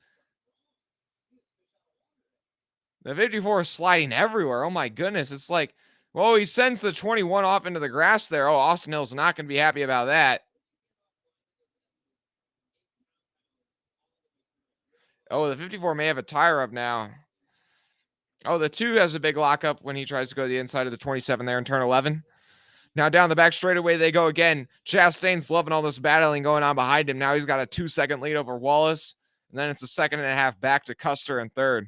The 54 is sliding everywhere. Oh my goodness. It's like, whoa, he sends the 21 off into the grass there. Oh, Austin Hill's not going to be happy about that. Oh, the 54 may have a tire up now. Oh, the 2 has a big lockup when he tries to go to the inside of the 27 there in turn 11. Now down the back straightaway they go again. Chastain's loving all this battling going on behind him. Now he's got a 2-second lead over Wallace. And then it's a 2.5 back to Custer in 3rd.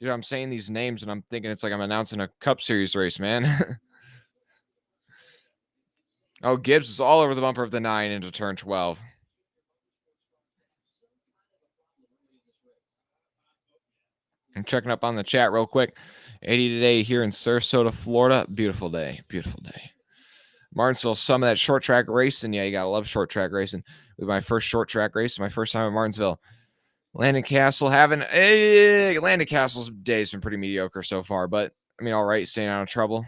Dude, I'm saying these names and I'm thinking it's like I'm announcing a Cup Series race, man. Oh, Gibbs is all over the bumper of the 9 into turn 12. I'm checking up on the chat real quick. 80 today here in Sarasota, Florida. Beautiful day. Beautiful day. Martinsville, some of that short track racing. Yeah, you got to love short track racing. With my first short track race, my first time at Martinsville. Landon Castle Landon Castle's day has been pretty mediocre so far, but I mean, all right, staying out of trouble.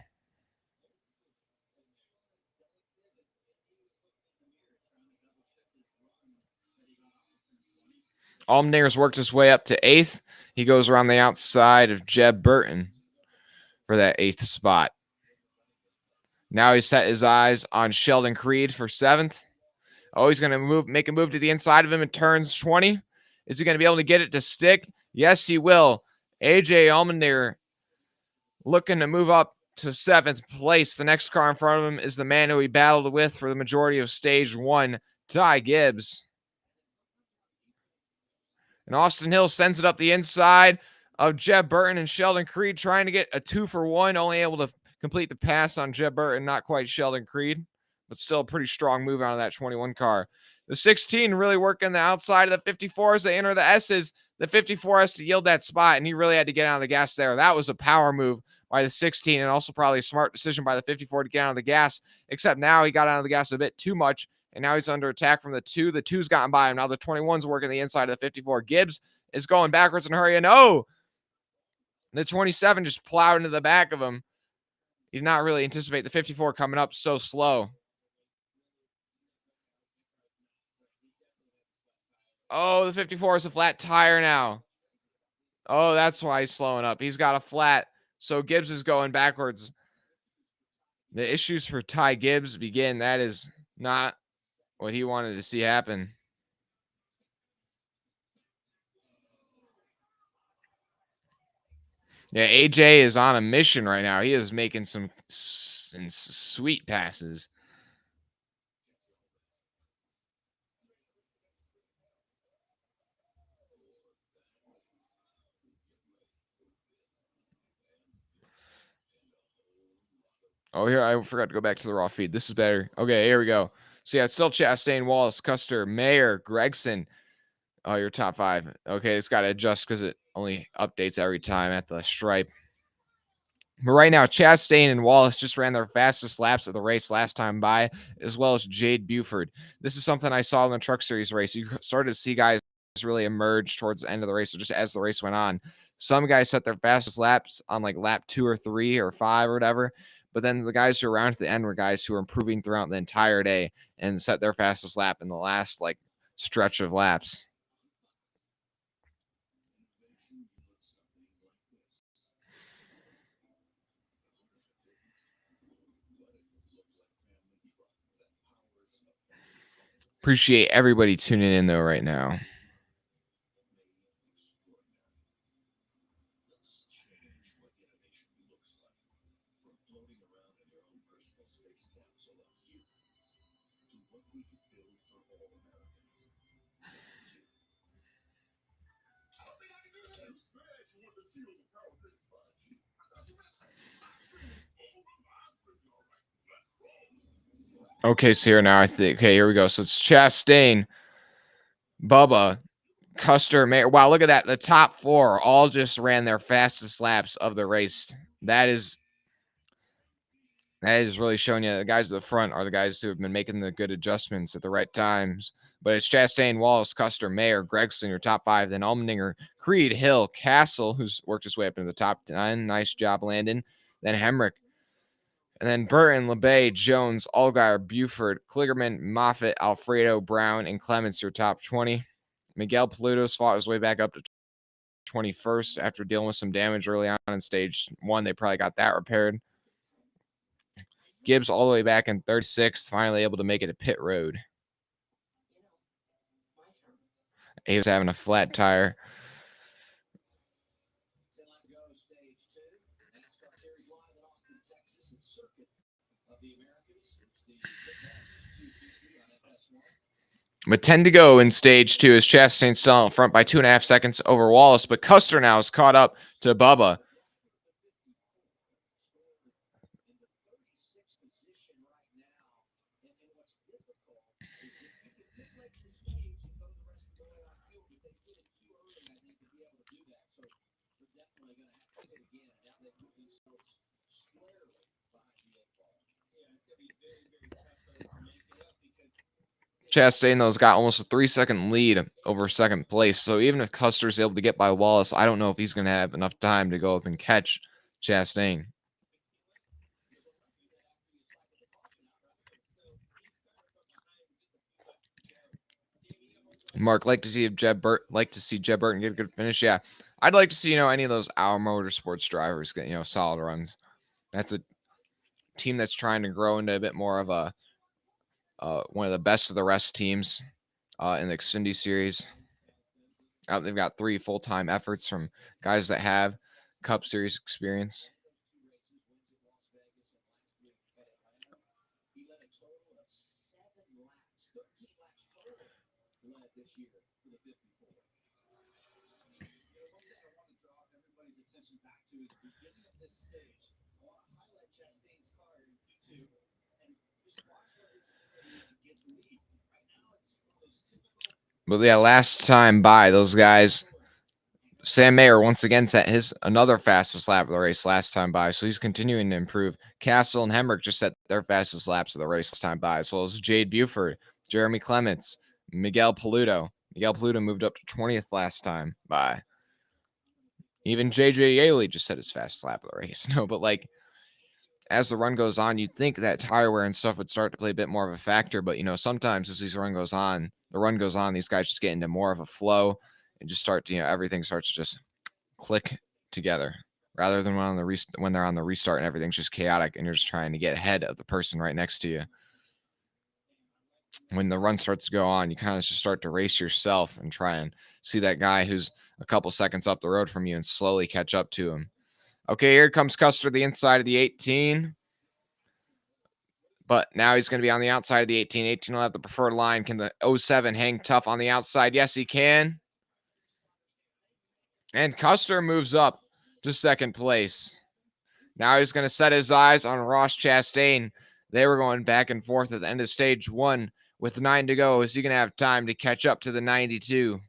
Allmendinger's worked his way up to 8th. He goes around the outside of Jeb Burton for that 8th spot. Now he's set his eyes on Sheldon Creed for 7th. Oh, he's going to make a move to the inside of him in turns 20. Is he going to be able to get it to stick? Yes, he will. AJ Allmendinger looking to move up to 7th place. The next car in front of him is the man who he battled with for the majority of stage 1, Ty Gibbs. And Austin Hill sends it up the inside of Jeb Burton and Sheldon Creed, trying to get a 2-for-1, only able to complete the pass on Jeb Burton, not quite Sheldon Creed, but still a pretty strong move out of that 21 car. The 16 really working the outside of the 54 as they enter the S's. The 54 has to yield that spot, and he really had to get out of the gas there. That was a power move by the 16, and also probably a smart decision by the 54 to get out of the gas, except now he got out of the gas a bit too much, and now he's under attack from the 2. The 2's gotten by him. Now the 21's working the inside of the 54. Gibbs is going backwards in a hurry, and oh, the 27 just plowed into the back of him. He did not really anticipate the 54 coming up so slow. Oh, the 54 is a flat tire now. Oh, that's why he's slowing up. He's got a flat, so Gibbs is going backwards. The issues for Ty Gibbs begin. That is not what he wanted to see happen. Yeah, AJ is on a mission right now. He is making some sweet passes. Oh, here, I forgot to go back to the raw feed. This is better. Okay, here we go. So, yeah, it's still Chastain, Wallace, Custer, Mayer, Gregson. Oh, your top 5. Okay, it's got to adjust because it only updates every time at the stripe. But right now, Chastain and Wallace just ran their fastest laps of the race last time by, as well as Jade Buford. This is something I saw in the Truck Series race. You started to see guys really emerge towards the end of the race, or just as the race went on. Some guys set their fastest laps on like lap 2 or 3 or 5 or whatever. But then the guys who were around at the end were guys who were improving throughout the entire day and set their fastest lap in the last like stretch of laps. Appreciate everybody tuning in though right now. Okay, so here now I think. Okay, here we go. So it's Chastain, Bubba, Custer, Mayer. Wow, look at that. The top four all just ran their fastest laps of the race. That is really showing you the guys at the front are the guys who have been making the good adjustments at the right times. But it's Chastain, Wallace, Custer, Mayer, Gregson, your top five. Then Allmendinger, Creed, Hill, Castle, who's worked his way up into the top 10. Nice job, Landon. Then Hemrick. And then Burton, LeBay, Jones, Allgaier, Buford, Kligerman, Moffitt, Alfredo, Brown, and Clements, your top 20. Miguel Paludo's fought his way back up to 21st after dealing with some damage early on in stage one. They probably got that repaired. Gibbs all the way back in 36th, finally able to make it to pit road. He was having a flat tire. With 10 to go in stage two, as Chastain still out in front by 2.5 seconds over Wallace, but Custer now is caught up to Bubba. Chastain, though, has got almost a 3-second lead over second place. So even if Custer's able to get by Wallace, I don't know if he's going to have enough time to go up and catch Chastain. Mark, like to see Jeb Burton get a good finish. Yeah, I'd like to see any of those Our Motorsports drivers get solid runs. That's a team that's trying to grow into a bit more of a one of the best of the rest teams in the Xfinity series. They've got 3 full-time efforts from guys that have Cup Series experience. But yeah, last time by those guys, Sam Mayer once again set another fastest lap of the race last time by, so he's continuing to improve. Castle and Hemrick just set their fastest laps of the race last time by, as well as Jade Buford, Jeremy Clements, Miguel Paludo. Miguel Paludo moved up to 20th last time by. Even JJ Yaley just set his fastest lap of the race. No, but as the run goes on, you'd think that tire wear and stuff would start to play a bit more of a factor. But, sometimes as the run goes on, these guys just get into more of a flow and just start to, everything starts to just click together rather than when they're on the restart and everything's just chaotic and you're just trying to get ahead of the person right next to you. When the run starts to go on, you kind of just start to race yourself and try and see that guy who's a couple seconds up the road from you and slowly catch up to him. Okay, here comes Custer, the inside of the 18. But now he's going to be on the outside of the 18. 18 will have the preferred line. Can the 07 hang tough on the outside? Yes, he can. And Custer moves up to second place. Now he's going to set his eyes on Ross Chastain. They were going back and forth at the end of stage one with 9 to go. Is he going to have time to catch up to the 92?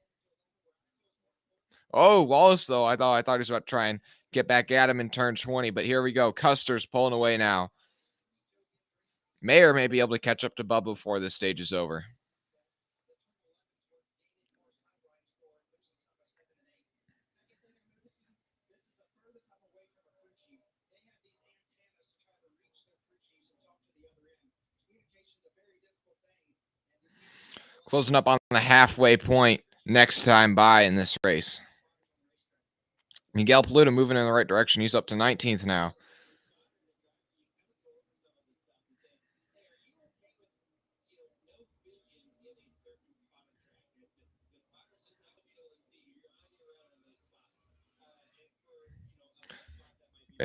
Oh, Wallace, though. I thought he was about to try and get back at him in turn 20. But here we go. Custer's pulling away now. Mayer may be able to catch up to Bubba before this stage is over. Closing up on the halfway point next time by in this race. Miguel Paludo moving in the right direction. He's up to 19th now.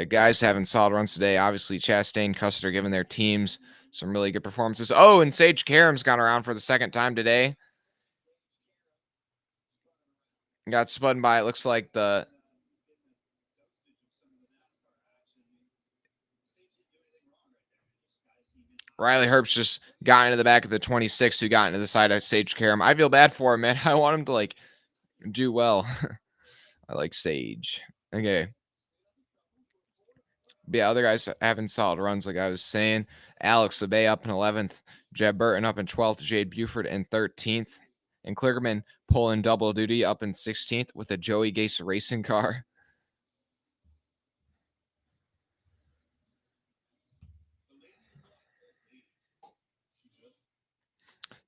Guys having solid runs today. Obviously, Chastain, Custer giving their teams some really good performances. Oh, and Sage Karam's gone around for the second time today. Got spun by, it looks like the Riley Herbst just got into the back of the 26 who got into the side of Sage Karam. I feel bad for him, man. I want him to like do well. I like Sage. Okay. But yeah, other guys having solid runs, like I was saying. Alex Abay up in 11th, Jeb Burton up in 12th, Jade Buford in 13th, and Kligerman pulling double duty up in 16th with a Joey Gase racing car.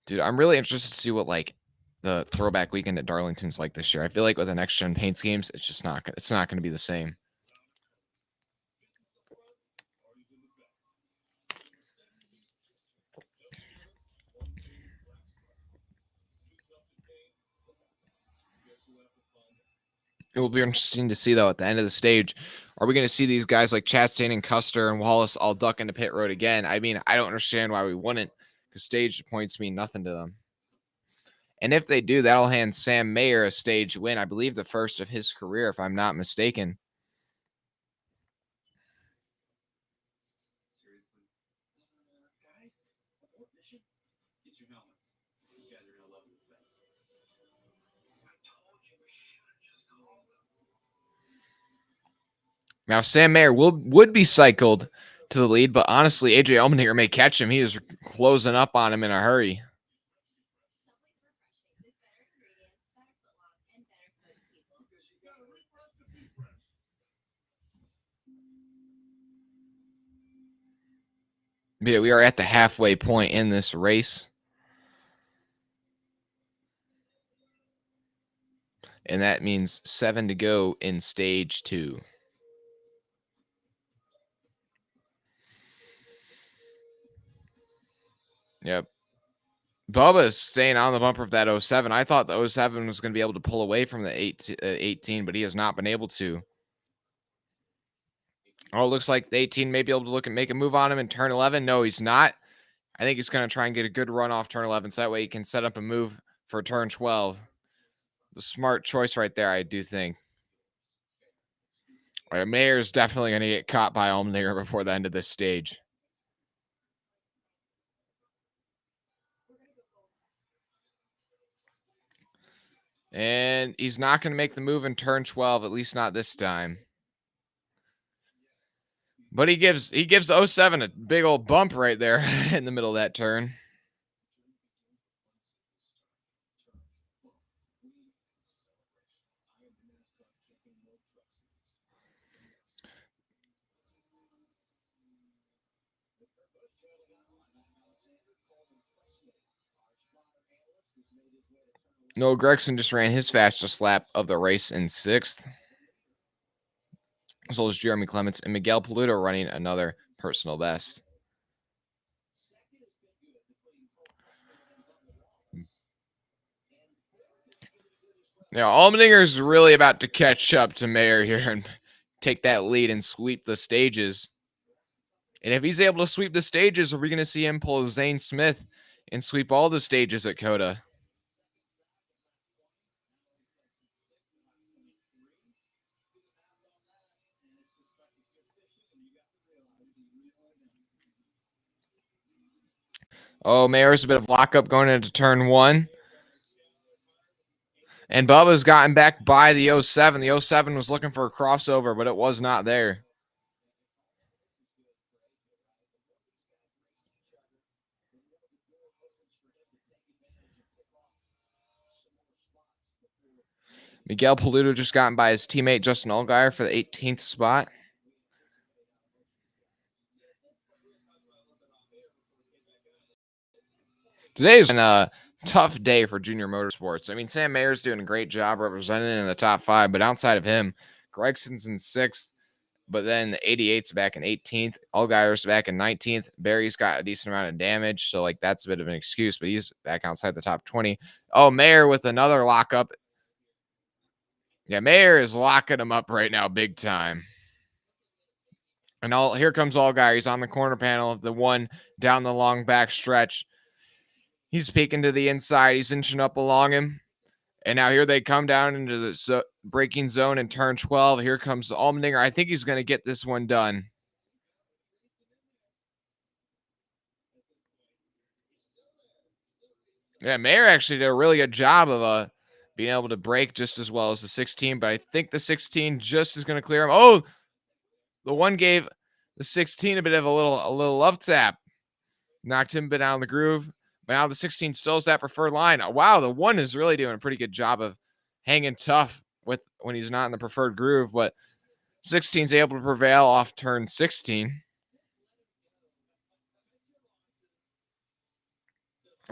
Dude, I'm really interested to see what like the throwback weekend at Darlington's like this year. I feel like with the next gen paint schemes, it's just not going to be the same. It will be interesting to see though at the end of the stage. Are we going to see these guys like Chastain and Custer and Wallace all duck into pit road again? I mean, I don't understand why we wouldn't, because stage points mean nothing to them. And if they do, that'll hand Sam Mayer a stage win. I believe the first of his career, if I'm not mistaken. Now, Sam Mayer would be cycled to the lead, but honestly, AJ Allmendinger may catch him. He is closing up on him in a hurry. Yeah, we are at the halfway point in this race. And that means 7 to go in stage 2. Yep. Bubba is staying on the bumper of that 07. I thought the 07 was going to be able to pull away from the 18, but he has not been able to. Oh, it looks like the 18 may be able to look and make a move on him in turn 11. No, he's not. I think he's going to try and get a good run off turn 11, so that way he can set up a move for turn 12. The smart choice right there, I do think. Mayer's definitely going to get caught by Allmendinger before the end of this stage. And he's not going to make the move in turn 12, at least not this time. But he gives 07 a big old bump right there in the middle of that turn. Noah Gragson just ran his fastest lap of the race in 6th. As well as Jeremy Clements and Miguel Paludo running another personal best. Now, Allmendinger is really about to catch up to Mayer here and take that lead and sweep the stages. And if he's able to sweep the stages, are we going to see him pull Zane Smith and sweep all the stages at COTA? Oh, Mayer's a bit of lockup going into turn 1. And Bubba's gotten back by the 07. The 07 was looking for a crossover, but it was not there. Miguel Paludo just gotten by his teammate Justin Allgaier for the 18th spot. Today has been a tough day for junior motorsports. I mean, Sam Mayer's doing a great job representing in the top 5, but outside of him, Gregson's in 6th. But then the 88's back in 18th. Allgaier's back in 19th. Barry's got a decent amount of damage, so like that's a bit of an excuse, but he's back outside the top 20. Oh, Mayer with another lockup. Yeah, Mayer is locking him up right now, big time. And here comes Allgaier. He's on the corner panel of the one down the long back stretch. He's peeking to the inside. He's inching up along him. And now here they come down into the braking zone in turn 12. Here comes Allmendinger. I think he's going to get this one done. Yeah, Mayer actually did a really good job of being able to brake just as well as the 16, but I think the 16 just is going to clear him. Oh, the one gave the 16 a bit of a little love tap. Knocked him a bit out of the groove. But now the 16 still is that preferred line. Wow, the one is really doing a pretty good job of hanging tough when he's not in the preferred groove, but 16 is able to prevail off turn 16.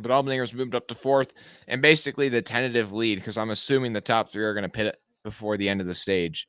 But Allmendinger's moved up to fourth and basically the tentative lead because I'm assuming the top three are going to pit it before the end of the stage.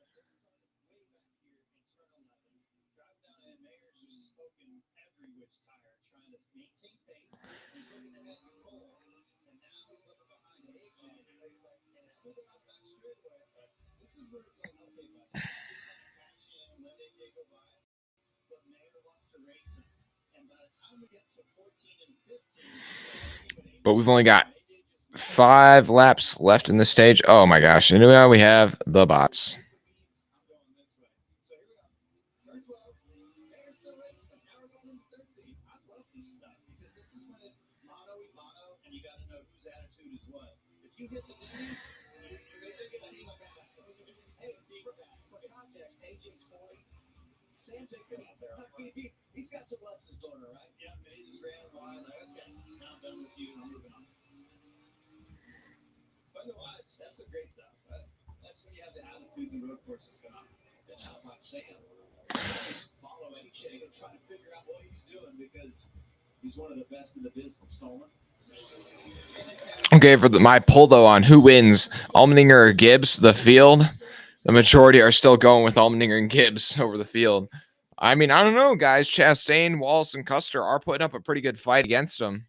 But we've only got 5 laps left in the stage. Oh my gosh. And now we have the bots. He's got to bless his daughter, right? Yeah, he just ran by, like, okay, now I'm done with you, I'm moving on. But otherwise, that's the great stuff. That's when you have the attitudes and road courses come out. And now, like Sam, just follow A-Chain and try to figure out what he's doing because he's one of the best in the business, Coleman. Okay, for my poll though on who wins, Allmendinger or Gibbs, the field, the majority are still going with Allmendinger and Gibbs over the field. I mean, I don't know, guys. Chastain, Wallace, and Custer are putting up a pretty good fight against them.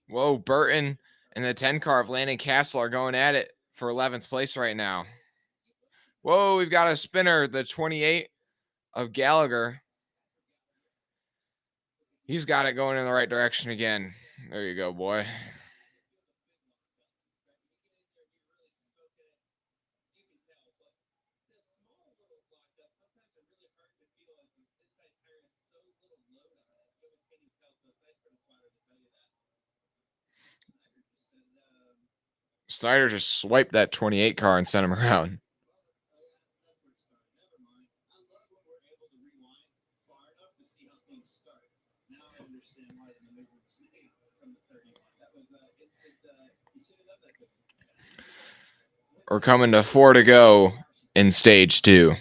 Whoa, Burton and the 10 car of Landon Castle are going at it for 11th place right now. Whoa, we've got a spinner, the 28 of Gallagher. He's got it going in the right direction again. There you go, boy. Snyder just swiped that 28 car and sent him around. We're coming to 4 to go in stage 2.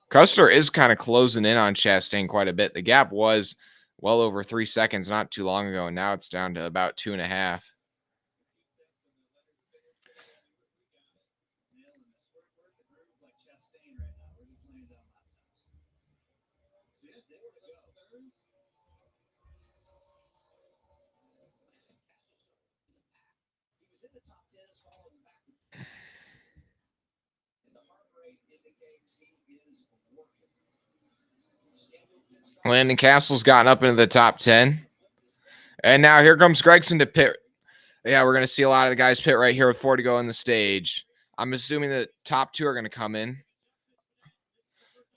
Custer is kind of closing in on Chastain quite a bit. The gap was well over 3 seconds not too long ago, and now it's down to about 2.5. Landon Castle's gotten up into the top 10. And now here comes Gregson to pit. Yeah, we're going to see a lot of the guys pit right here with 4 to go in the stage. I'm assuming the top 2 are going to come in.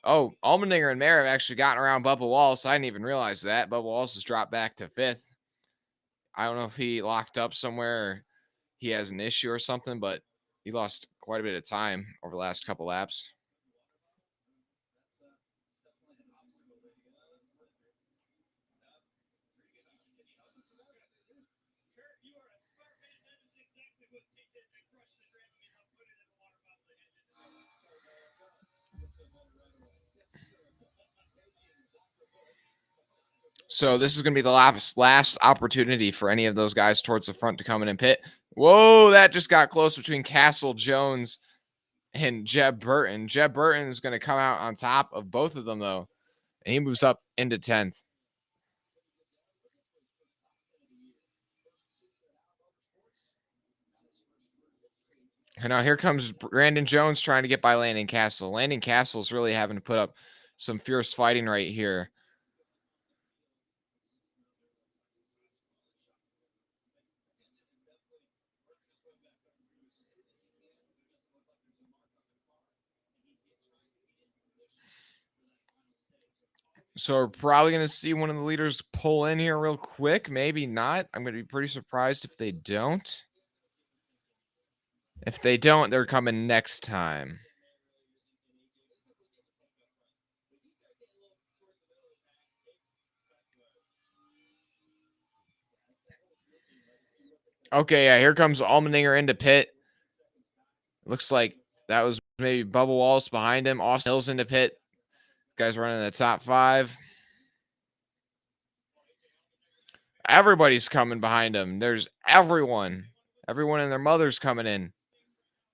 Oh, Allmendinger and Mayer have actually gotten around Bubba Wallace. I didn't even realize that. Bubba Wallace has dropped back to 5th. I don't know if he locked up somewhere or he has an issue or something, but he lost quite a bit of time over the last couple laps. So this is going to be the last opportunity for any of those guys towards the front to come in and pit. Whoa, that just got close between Castle Jones and Jeb Burton. Jeb Burton is going to come out on top of both of them, though, and he moves up into 10th. And now here comes Brandon Jones trying to get by Landon Castle. Landon Castle's really having to put up some fierce fighting right here. So we're probably going to see one of the leaders pull in here real quick. Maybe not. I'm going to be pretty surprised if they don't. If they don't, they're coming next time. Okay, yeah, here comes Allmendinger into pit. Looks like that was maybe Bubba Wallace behind him. Austin Hill's into pit. Guys running the top 5. Everybody's coming behind him. There's everyone. Everyone and their mother's coming in.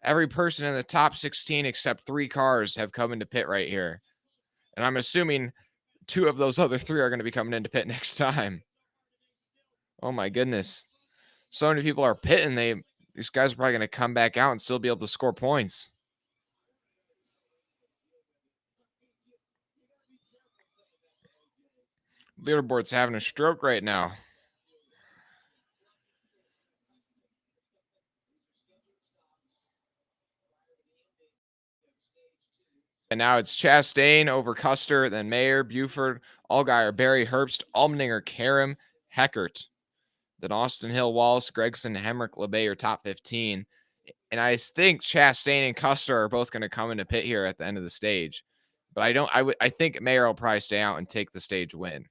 Every person in the top 16 except 3 cars have come into pit right here. And I'm assuming 2 of those other 3 are going to be coming into pit next time. Oh my goodness. So many people are pitting. These guys are probably going to come back out and still be able to score points. Leaderboard's having a stroke right now. And now it's Chastain over Custer, then Mayer, Buford, Allgaier, Barry, Herbst, Allmendinger, Karam, Heckert. Then Austin Hill, Wallace, Gregson, Hemrick, LeBay are top 15. And I think Chastain and Custer are both going to come into pit here at the end of the stage. But I think Mayer will probably stay out and take the stage win.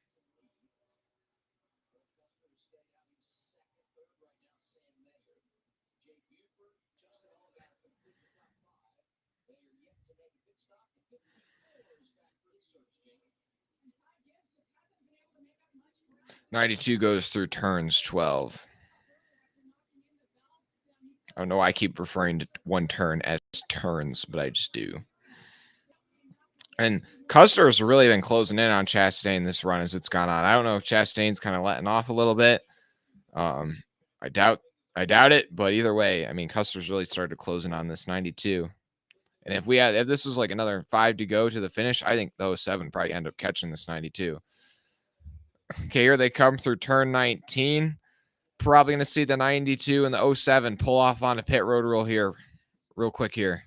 '92 goes through turns 12. I don't know why I keep referring to one turn as turns, but I just do. And Custer has really been closing in on Chastain this run as it's gone on. I don't know if Chastain's kind of letting off a little bit. I doubt it, but either way, I mean, Custer's really started closing on this 92. And if this was like another 5 to go to the finish, I think the 07 probably end up catching this 92. Okay, here they come through turn 19. Probably going to see the 92 and the 07 pull off on a pit road rule here real quick here.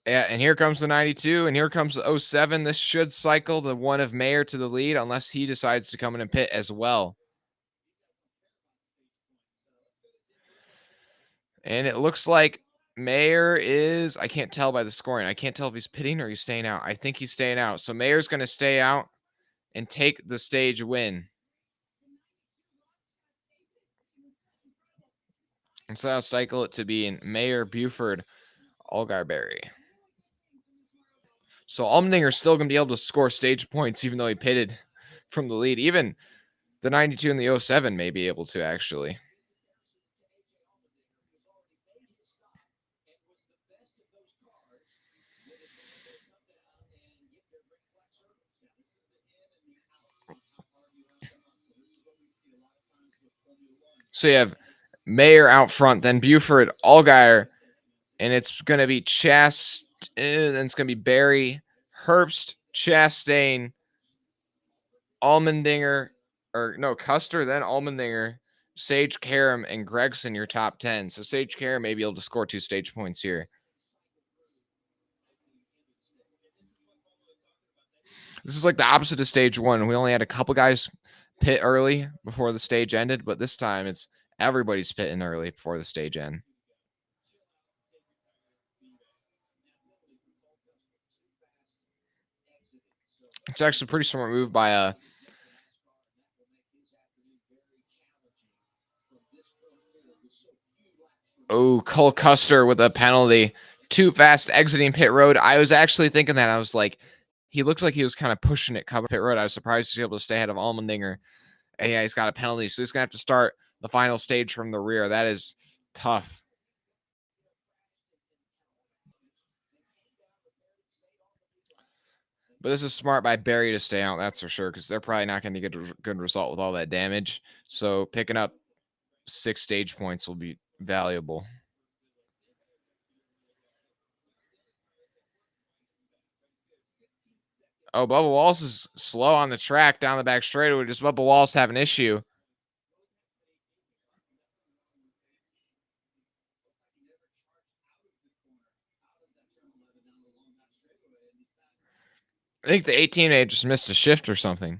Yeah, and here comes the 92, and here comes the 07. This should cycle the one of Mayer to the lead unless he decides to come in and pit as well. And it looks like Mayer is, I can't tell by the scoring. I can't tell if he's pitting or he's staying out. I think he's staying out. So Mayer's going to stay out and take the stage win. And so I'll cycle it to be in Mayer, Buford, Allgaier, Barry. So Allmendinger's still going to be able to score stage points even though he pitted from the lead. Even the 92 and the 07 may be able to actually. So you have Mayer out front, then Buford, Allgaier, and it's going to be then it's going to be Barry, Herbst, Chastain, Allmendinger, Custer, then Allmendinger, Sage Karam, and Gregson, your top 10. So Sage Karam may be able to score 2 stage points here. This is like the opposite of stage 1. We only had a couple guys pit early before the stage ended, but this time it's everybody's pitting early before the stage end. It's actually a pretty smart move by Cole Custer with a penalty. Too fast exiting pit road. I was actually thinking that. I was like, he looked like he was kind of pushing it cover pit road. I was surprised he was able to stay ahead of Allmendinger. And yeah, he's got a penalty, so he's gonna have to start the final stage from the rear. That is tough. But this is smart by Barry to stay out, that's for sure, because they're probably not going to get a good result with all that damage. So picking up 6 stage points will be valuable. Oh, Bubba Wallace is slow on the track down the back straightaway. Does Bubba Wallace have an issue? I think the 18A just missed a shift or something.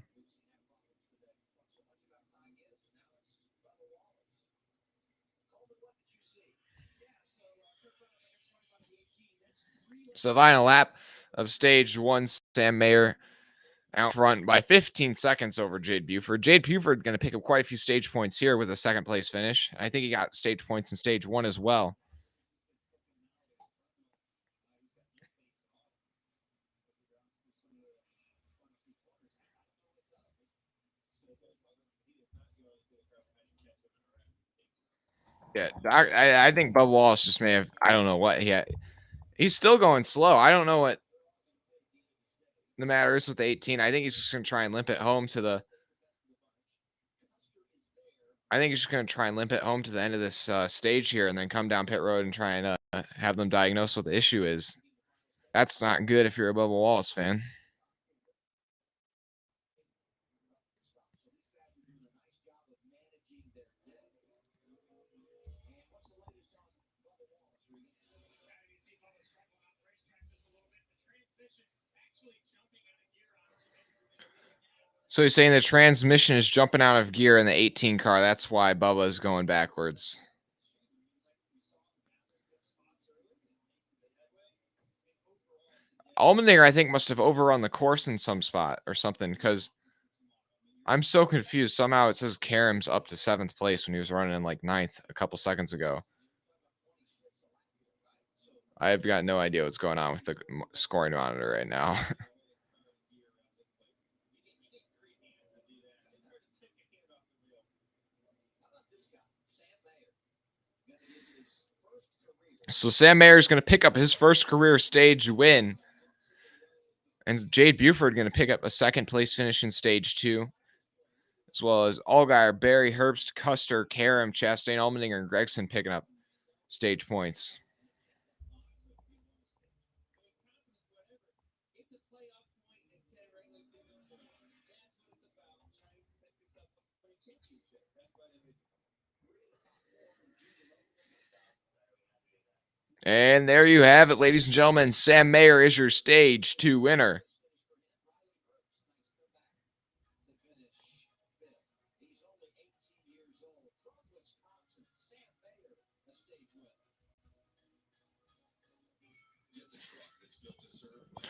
So final lap of stage 1, Sam Mayer out front by 15 seconds over Jade Buford. Jade Buford going to pick up quite a few stage points here with a second place finish. I think he got stage points in stage 1 as well. Yeah, I think Bubba Wallace just may have, I don't know what he had. He's still going slow. I don't know what the matter is with the 18. I think he's just going to try and limp it home to the. I think he's just going to try and limp it home to the end of this stage here and then come down pit road and try and have them diagnose what the issue is. That's not good if you're a Bubba Wallace fan. So he's saying the transmission is jumping out of gear in the 18 car. That's why Bubba is going backwards. Allmendinger, I think, must have overrun the course in some spot or something because I'm so confused. Somehow it says Karam's up to 7th place when he was running in like 9th a couple seconds ago. I've got no idea what's going on with the scoring monitor right now. So Sam Mayer is going to pick up his first career stage win. And Jade Buford going to pick up a 2nd place finish in stage 2. As well as Allgaier, Barry, Herbst, Custer, Karam, Chastain, Allmendinger, and Gregson picking up stage points. And there you have it, ladies and gentlemen. Sam Mayer is your stage 2 winner.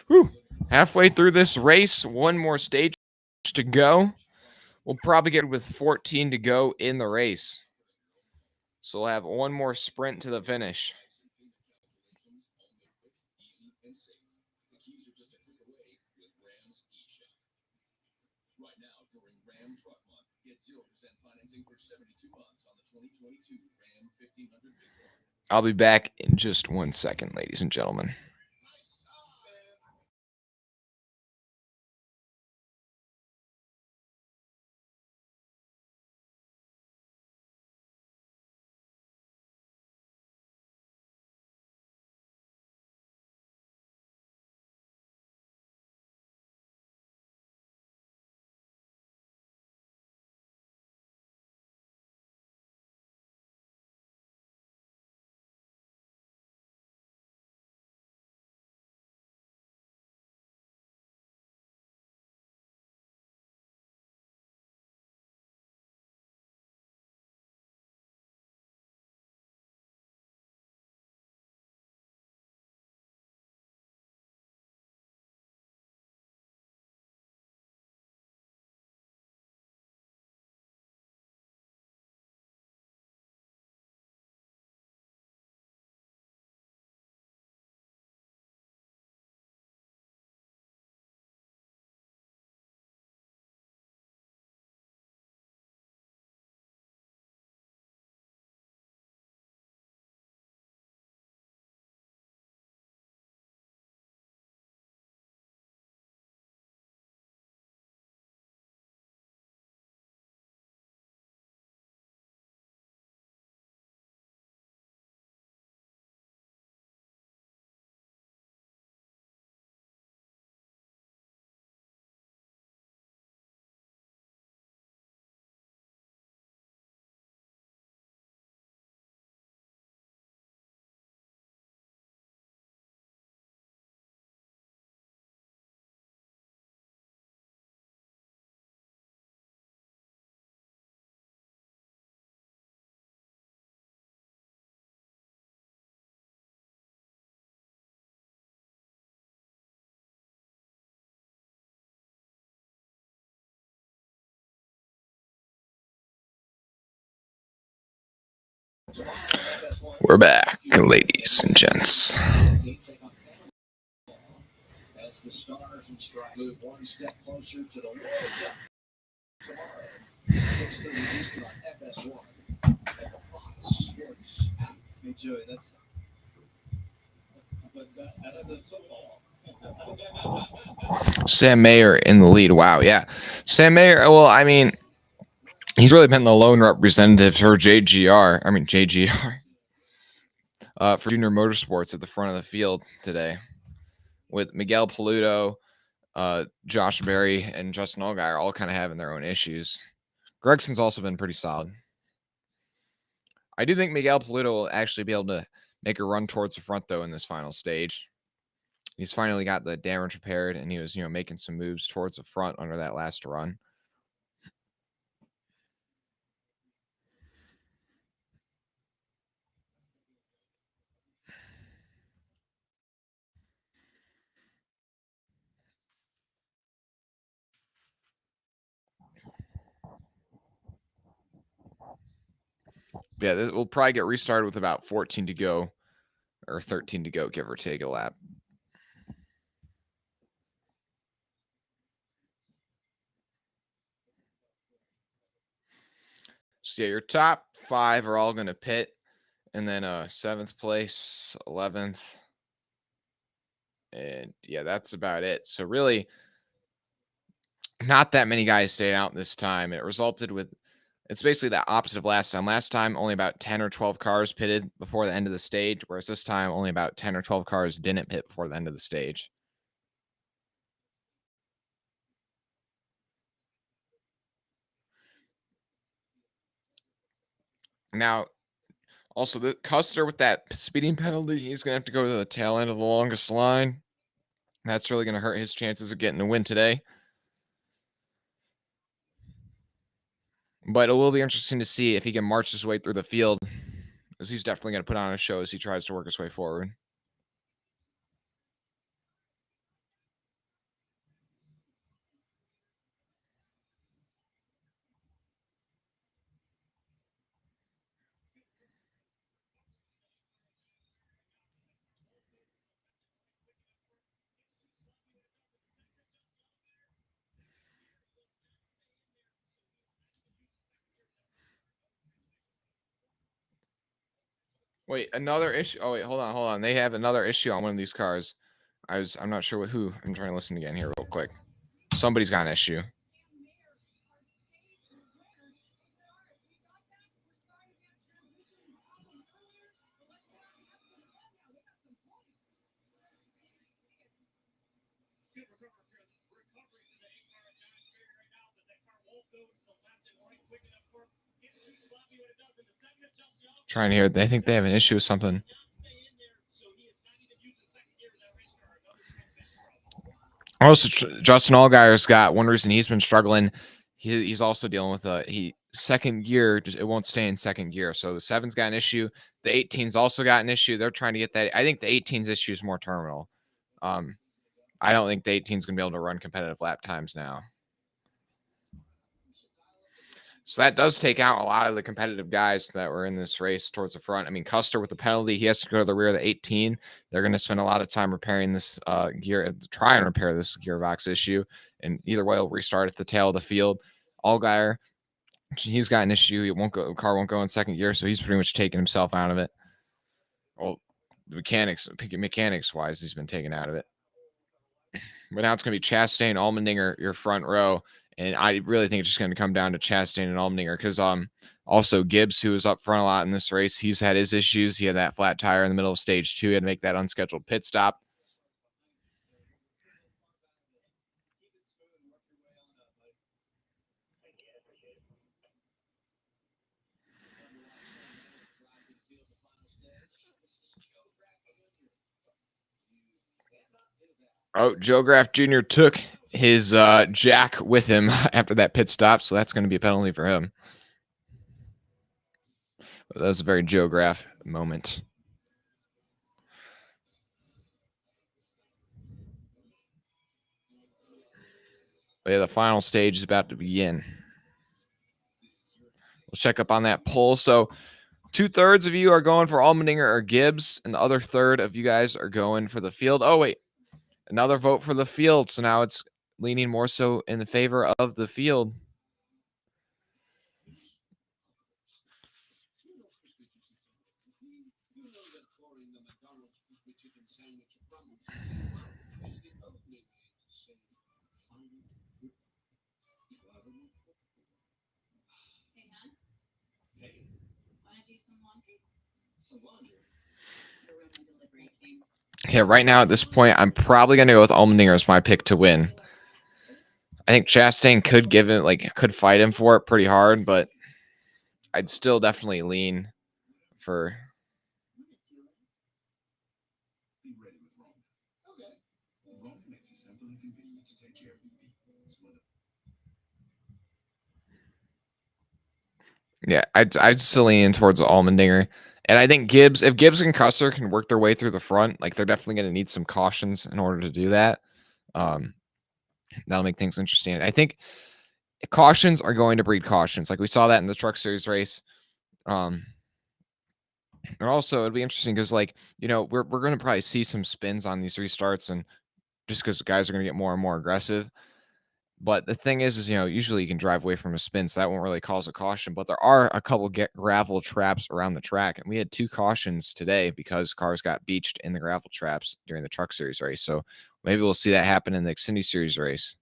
Whew. Halfway through this race, one more stage to go. We'll probably get with 14 to go in the race. So we'll have one more sprint to the finish. I'll be back in just 1 second, ladies and gentlemen. We're back, ladies and gents. As the Stars and Stripes move one step closer to the World Cup tomorrow, 6:30 Eastern on FS1 at the Fox Sports app. Hey Joey, that's football. Sam Mayer in the lead. Wow, yeah. Sam Mayer, well, I mean, he's really been the lone representative for JGR. For Junior Motorsports at the front of the field today, with Miguel Paludo, Josh Berry, and Justin Allgaier all kind of having their own issues. Gregson's also been pretty solid. I do think Miguel Paludo will actually be able to make a run towards the front, though, in this final stage. He's finally got the damage repaired, and he was, making some moves towards the front under that last run. Yeah, this will probably get restarted with about 14 to go, or 13 to go, give or take a lap. So yeah, your top 5 are all going to pit, and then 7th place, 11th, and yeah, that's about it. So really, not that many guys stayed out this time. It resulted with, it's basically the opposite of last time. Last time, only about 10 or 12 cars pitted before the end of the stage, whereas this time, only about 10 or 12 cars didn't pit before the end of the stage. Now, also, the Custer with that speeding penalty, he's going to have to go to the tail end of the longest line. That's really going to hurt his chances of getting a win today. But it will be interesting to see if he can march his way through the field, because he's definitely going to put on a show as he tries to work his way forward. Wait, another issue. Oh, wait, hold on. They have another issue on one of these cars. I'm not sure who. I'm trying to listen again here real quick. Somebody's got an issue. Trying to hear. They think they have an issue with something. Also, Justin Allgaier's got one reason he's been struggling. He's also dealing with second gear. It won't stay in second gear. So the 7's got an issue. The 18's also got an issue. They're trying to get that. I think the 18's issue is more terminal. I don't think the 18's going to be able to run competitive lap times now. So that does take out a lot of the competitive guys that were in this race towards the front. I mean, Custer with the penalty, he has to go to the rear of the 18. They're going to spend a lot of time repairing this gear, try and repair this gearbox issue. And either way, it'll restart at the tail of the field. Allgaier, he's got an issue. The car won't go in second gear, so he's pretty much taken himself out of it. Well, mechanics wise, he's been taken out of it. But now it's going to be Chastain, Allmendinger, your front row. And I really think it's just going to come down to Chastain and Allmendinger, because also Gibbs, who was up front a lot in this race, he's had his issues. He had that flat tire in the middle of stage 2. He had to make that unscheduled pit stop. Oh, Joe Graff Jr. took his jack with him after that pit stop, so that's going to be a penalty for him. But that was a very Joe Graff moment. But yeah, the final stage is about to begin. We'll check up on that poll. So 2/3 of you are going for Allmendinger or Gibbs, and the other third of you guys are going for the field. Oh, wait. Another vote for the field. So now it's leaning more so in the favor of the field. Yeah, right now at this point, I'm probably going to go with Allmendinger as my pick to win. I think Chastain could give it, could fight him for it pretty hard, but I'd still definitely lean for. Yeah, I'd still lean towards Allmendinger. And I think if Gibbs and Custer can work their way through the front, they're definitely going to need some cautions in order to do that. That'll make things interesting. I think cautions are going to breed cautions. We saw that in the Truck Series race. And also it'd be interesting because we're going to probably see some spins on these restarts, and just because guys are going to get more and more aggressive. But the thing is usually you can drive away from a spin, so that won't really cause a caution. But there are a couple gravel traps around the track, and we had 2 cautions today because cars got beached in the gravel traps during the Truck Series race. So maybe we'll see that happen in the Xfinity Series race.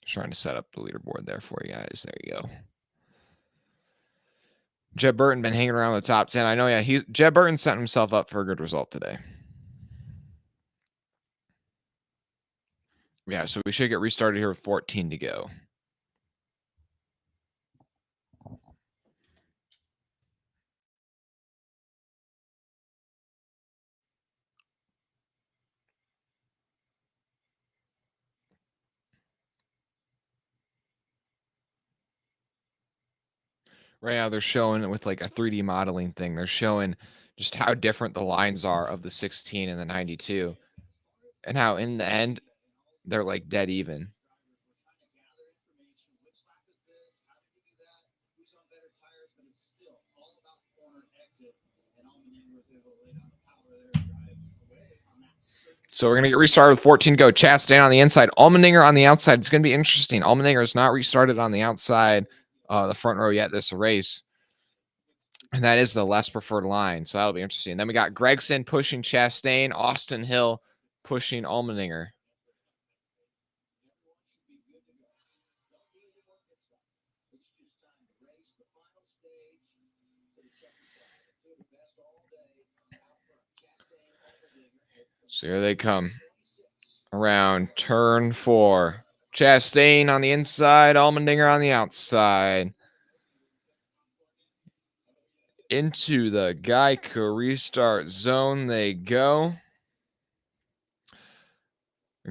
Trying to set up the leaderboard there for you guys. There you go. Jeb Burton been hanging around the top 10. I know, yeah, Jeb Burton set himself up for a good result today. Yeah, so we should get restarted here with 14 to go. Right now they're showing it with a 3D modeling thing. They're showing just how different the lines are of the 16 and the 92, and how in the end they're dead even. So we're going to get restarted with 14 to go. Chastain on the inside, Allmendinger on the outside. It's going to be interesting. Allmendinger is not restarted on the outside, the front row yet this race. And that is the less preferred line. So that'll be interesting. And then we got Gragson pushing Chastain, Austin Hill pushing Allmendinger. So here they come around turn 4. Chastain on the inside, Allmendinger on the outside. Into the Geico restart zone they go.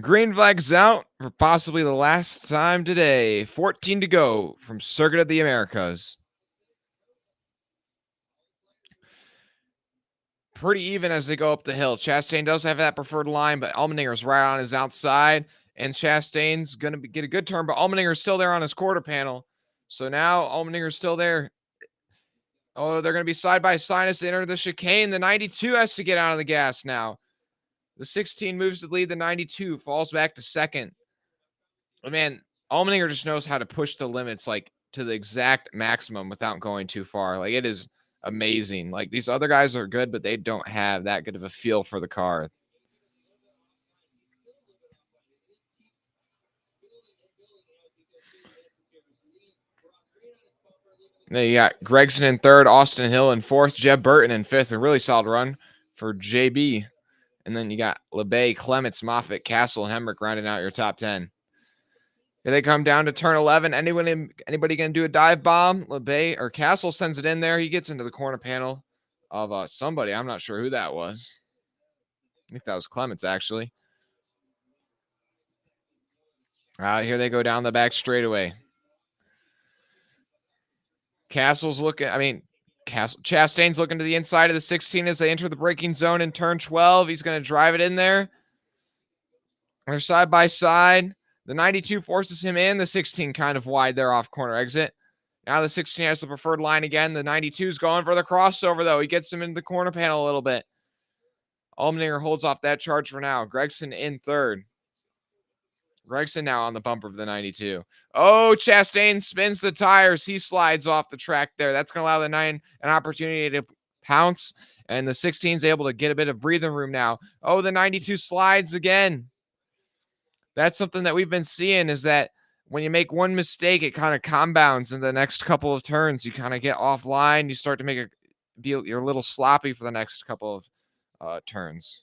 Green flag's out for possibly the last time today. 14 to go from Circuit of the Americas. Pretty even as they go up the hill. Chastain does have that preferred line, but Allmendinger's right on his outside, and Chastain's going to get a good turn, but Allmendinger's still there on his quarter panel. So now Allmendinger's still there. Oh, they're going to be side by side as they enter the chicane. The 92 has to get out of the gas now. The 16 moves to lead. The 92 falls back to second. But man, Allmendinger just knows how to push the limits to the exact maximum without going too far. It is amazing. These other guys are good, but they don't have that good of a feel for the car. And then you got Gregson in third, Austin Hill in fourth, Jeb Burton in fifth. A really solid run for JB. And then you got LeBay, Clements, Moffitt, Castle, and Hemrick rounding out your top 10. Here they come down to turn 11. Anybody going to do a dive bomb? LeBay or Castle sends it in there. He gets into the corner panel of somebody. I'm not sure who that was. I think that was Clements, actually. Here they go down the back straightaway. Castle's looking, Chastain's looking to the inside of the 16 as they enter the braking zone in turn 12. He's going to drive it in there. They're side by side. The 92 forces him in. The 16 kind of wide there off corner exit. Now the 16 has the preferred line again. The 92 is going for the crossover, though. He gets him into the corner panel a little bit. Allmendinger holds off that charge for now. Gregson in third. Gregson now on the bumper of the 92. Oh, Chastain spins the tires. He slides off the track there. That's going to allow the 9 an opportunity to pounce, and the 16 is able to get a bit of breathing room now. Oh, the 92 slides again. That's something that we've been seeing, is that when you make one mistake, it kind of compounds in the next couple of turns. You kind of get offline. You start to you're a little sloppy for the next couple of turns.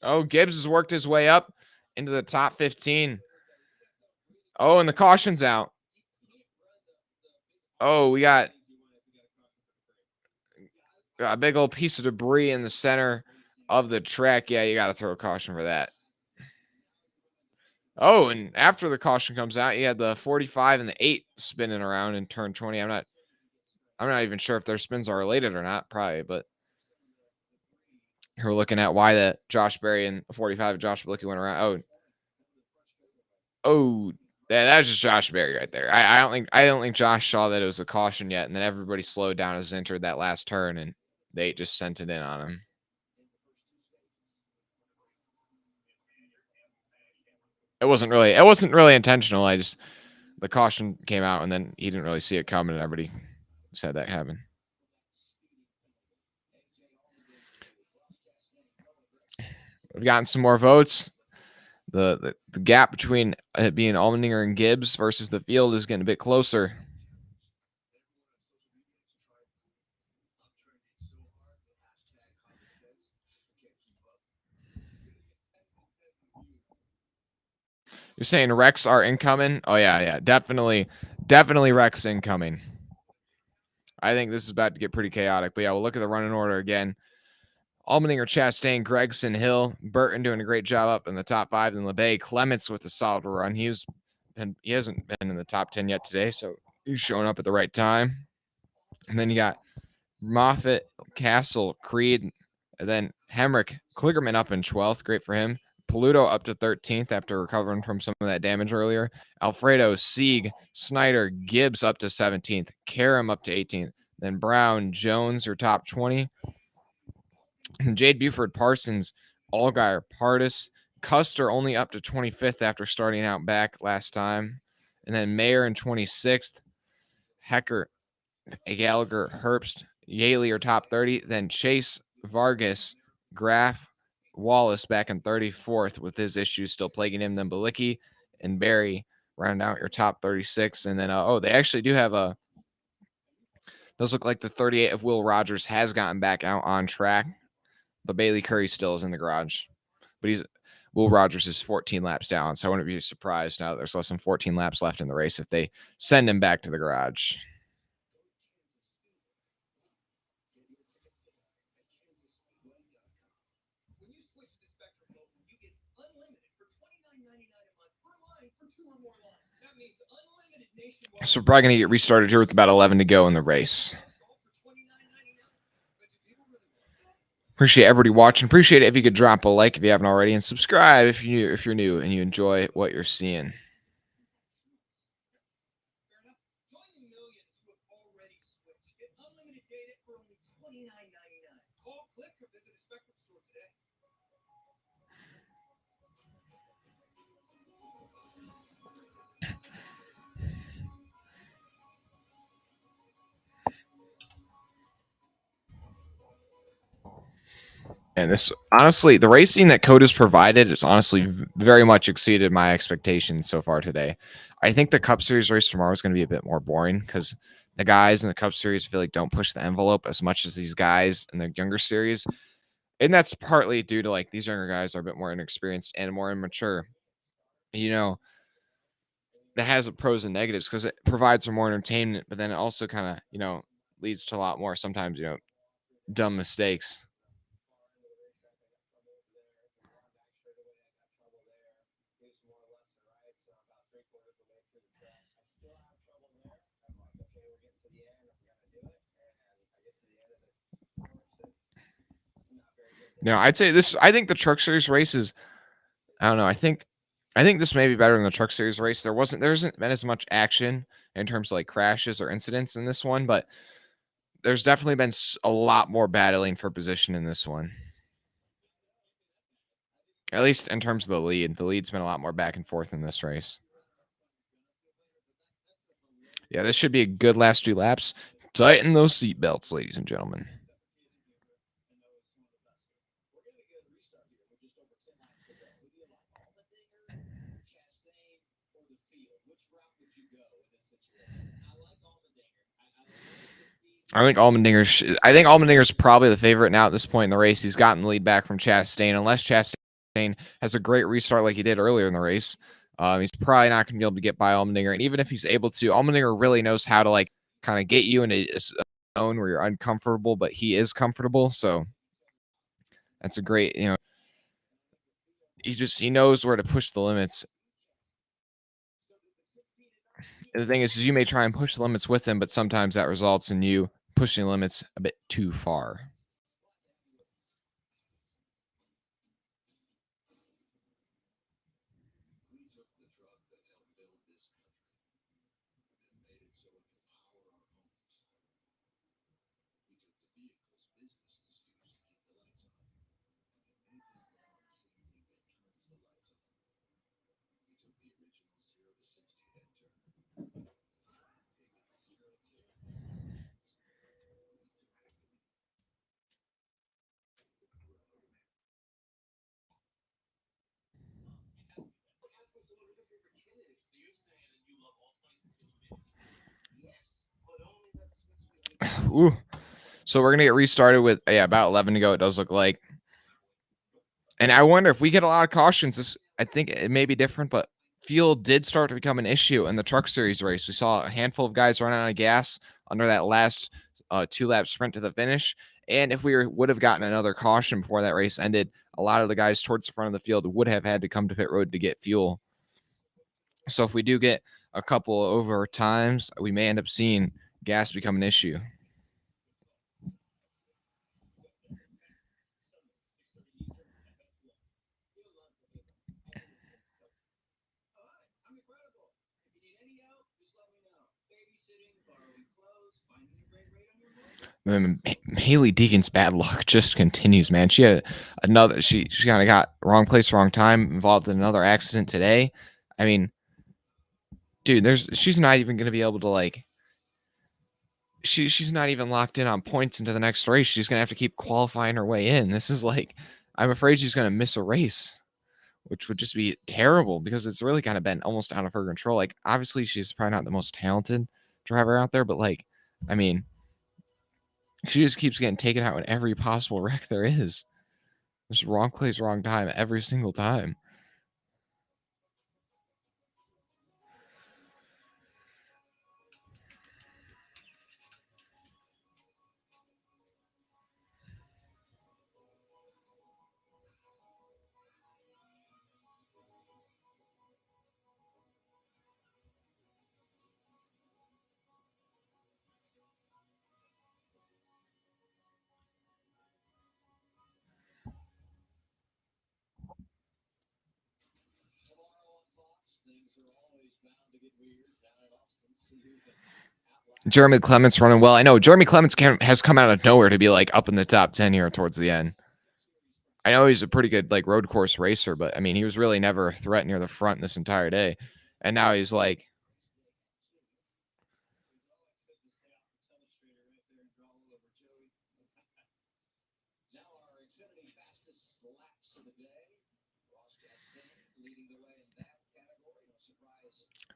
Oh, Gibbs has worked his way up into the top 15. Oh, and the caution's out. Oh, we got a big old piece of debris in the center of the track. Yeah, you got to throw a caution for that. Oh, and after the caution comes out, you had the 45 and the 8 spinning around in turn 20. I'm not even sure if their spins are related or not, probably, but we're looking at why that Josh Berry and 45 and Josh Bilicki went around. Oh, yeah, that was just Josh Berry right there. I don't think Josh saw that it was a caution yet, and then everybody slowed down as entered that last turn, and they just sent it in on him. It wasn't really intentional. The caution came out, and then he didn't really see it coming, and everybody said that happened. We've gotten some more votes. The gap between it being Allmendinger and Gibbs versus the field is getting a bit closer. You're saying wrecks are incoming? Oh yeah, definitely wrecks incoming. I think this is about to get pretty chaotic, but yeah, we'll look at the running order again. Allmendinger, Chastain, Gregson, Hill, Burton doing a great job up in the top 5, and LeBay, Clements with a solid run. He hasn't been in the top 10 yet today, so he's showing up at the right time. And then you got Moffitt, Castle, Creed, and then Hemrick, Kligerman up in 12th. Great for him. Paluto up to 13th after recovering from some of that damage earlier. Alfredo, Sieg, Snyder, Gibbs up to 17th. Karam up to 18th. Then Brown, Jones, your top 20. Jade Buford, Parsons, Allgaier, Pardis, Custer only up to 25th after starting out back last time. And then Mayer in 26th. Hecker, Gallagher, Herbst, Yaley are top 30. Then Chase, Vargas, Graff, Wallace back in 34th with his issues still plaguing him. Then Bilicki and Barry round out your top 36. And then, they actually do have those look like the 38 of Will Rogers has gotten back out on track. But Bailey Curry still is in the garage. But Will Rogers is 14 laps down, so I wouldn't be surprised now that there's less than 14 laps left in the race if they send him back to the garage. So we're probably going to get restarted here with about 11 to go in the race. Appreciate everybody watching. Appreciate it if you could drop a like if you haven't already, and subscribe if you're new and you enjoy what you're seeing. And this, honestly, the racing that COTA's provided has honestly very much exceeded my expectations so far today. I think the Cup Series race tomorrow is going to be a bit more boring because the guys in the Cup Series feel like don't push the envelope as much as these guys in the younger series. And that's partly due to these younger guys are a bit more inexperienced and more immature. That has pros and negatives because it provides for more entertainment, but then it also kind of, leads to a lot more sometimes, dumb mistakes. I'd say this. I think the Truck Series race is. I don't know. I think this may be better than the Truck Series race. There isn't been as much action in terms of like crashes or incidents in this one, but there's definitely been a lot more battling for position in this one. At least in terms of the lead. The lead's been a lot more back and forth in this race. Yeah, this should be a good last 2 laps. Tighten those seat belts, ladies and gentlemen. I think Allmendinger's probably the favorite now at this point in the race. He's gotten the lead back from Chastain. Unless Chastain has a great restart like he did earlier in the race, he's probably not going to be able to get by Allmendinger. And even if he's able to, Allmendinger really knows how to like kind of get you in a zone where you're uncomfortable, but he is comfortable. So that's a great, he knows where to push the limits. And the thing is you may try and push the limits with him, but sometimes that results in you pushing the limits a bit too far. Ooh. So we're gonna get restarted with about 11 to go. It does look like, and I wonder if we get a lot of cautions. I think it may be different, but fuel did start to become an issue in the Truck Series race. We saw a handful of guys run out of gas under that last 2-lap sprint to the finish. And if we would have gotten another caution before that race ended, a lot of the guys towards the front of the field would have had to come to pit road to get fuel. So if we do get a couple over times, we may end up seeing gas become an issue. Haley Deegan's bad luck just continues, man. She had another. She kind of got wrong place, wrong time, involved in another accident today. I mean, dude, she's not even gonna be able to like. She's not even locked in on points into the next race. She's gonna have to keep qualifying her way in. This is like, I'm afraid she's gonna miss a race, which would just be terrible because it's really kind of been almost out of her control. Like, obviously, she's probably not the most talented driver out there, but like, I mean, she just keeps getting taken out in every possible wreck there is. Just wrong place, wrong time every single time. Jeremy Clements running well. I know Jeremy Clements has come out of nowhere to be like up in the top 10 here towards the end. I know he's a pretty good like road course racer, but I mean, he was really never a threat near the front this entire day. And now he's like,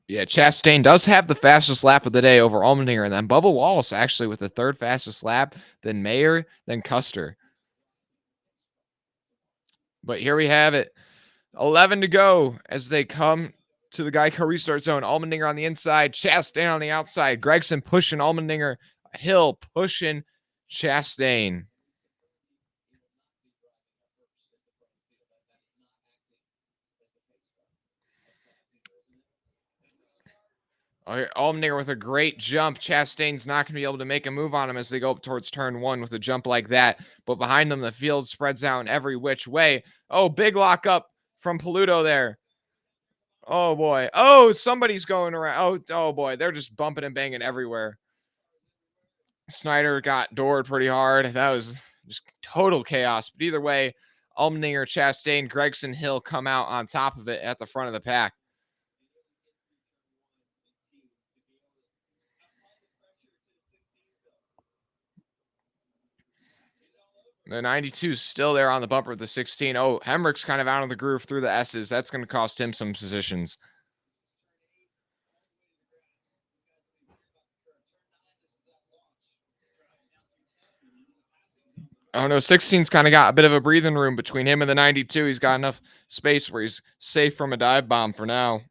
yeah, Chastain does have the fastest lap of the day over Allmendinger, and then Bubba Wallace actually with the third fastest lap, then Mayer, then Custer. But here we have it. 11 to go as they come to the Geico restart zone. Allmendinger on the inside, Chastain on the outside. Gregson pushing Allmendinger. Hill pushing Chastain. Allmendinger with a great jump. Chastain's not going to be able to make a move on him as they go up towards turn one with a jump like that. But behind them, the field spreads out in every which way. Oh, big lockup from Paluto there. Oh, boy. Oh, somebody's going around. Oh, boy. They're just bumping and banging everywhere. Snyder got doored pretty hard. That was just total chaos. But either way, Allmendinger, Chastain, Gregson, Hill come out on top of it at the front of the pack. The 92 is still there on the bumper of the 16. Oh, Hemrick's kind of out of the groove through the S's. That's going to cost him some positions. Oh no, 16's kind of got a bit of a breathing room between him and the 92. He's got enough space where he's safe from a dive bomb for now.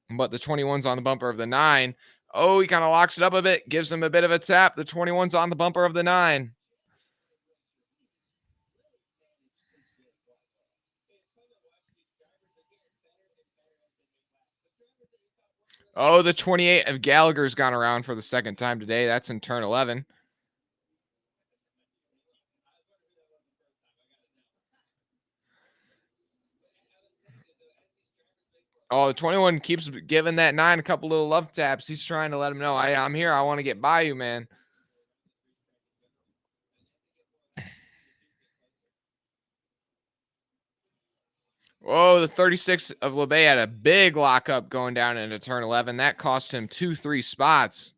But the 21's on the bumper of the 9. Oh, he kind of locks it up a bit, gives him a bit of a tap. The 21's on the bumper of the 9. Oh, the 28 of Gallagher's gone around for the second time today. That's in turn 11. Oh, the 21 keeps giving that 9 a couple little love taps. He's trying to let him know, I'm here. I want to get by you, man. Oh, the 36 of LeBay had a big lockup going down into turn 11. That cost him 2-3 spots.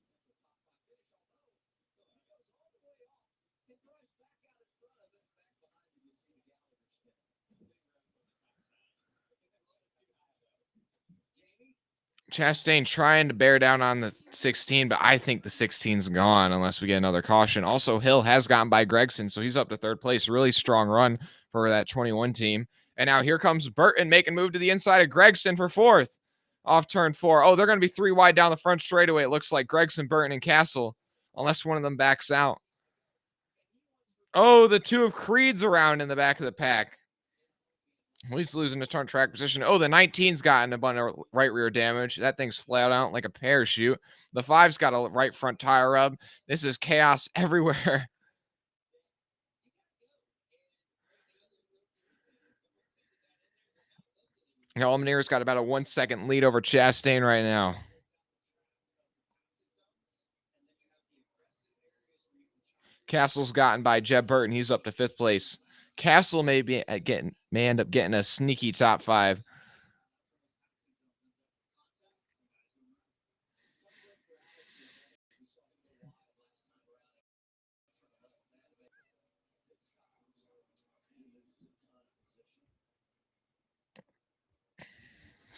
Chastain trying to bear down on the 16, but I think the 16's gone unless we get another caution. Also, Hill has gotten by Gregson, so he's up to third place. Really strong run for that 21 team. And now here comes Burton making move to the inside of Gregson for fourth off turn 4. Oh, they're going to be 3 wide down the front straightaway. It looks like Gregson, Burton, and Castle, unless one of them backs out. Oh, the 2 of Creed's around in the back of the pack. He's losing the turn track position. Oh, the 19's gotten a bunch of right rear damage. That thing's flat out like a parachute. The 5's got a right front tire rub. This is chaos everywhere. Allmendinger's got about a 1 second lead over Chastain right now. Castle's gotten by Jeb Burton. He's up to 5th place. Castle may end up getting a sneaky top 5.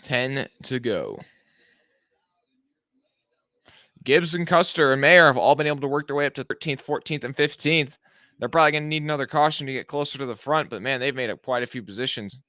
$10 to go. Gibbs and Custer and Mayer have all been able to work their way up to 13th, 14th, and 15th. They're probably going to need another caution to get closer to the front, but man, they've made up quite a few positions.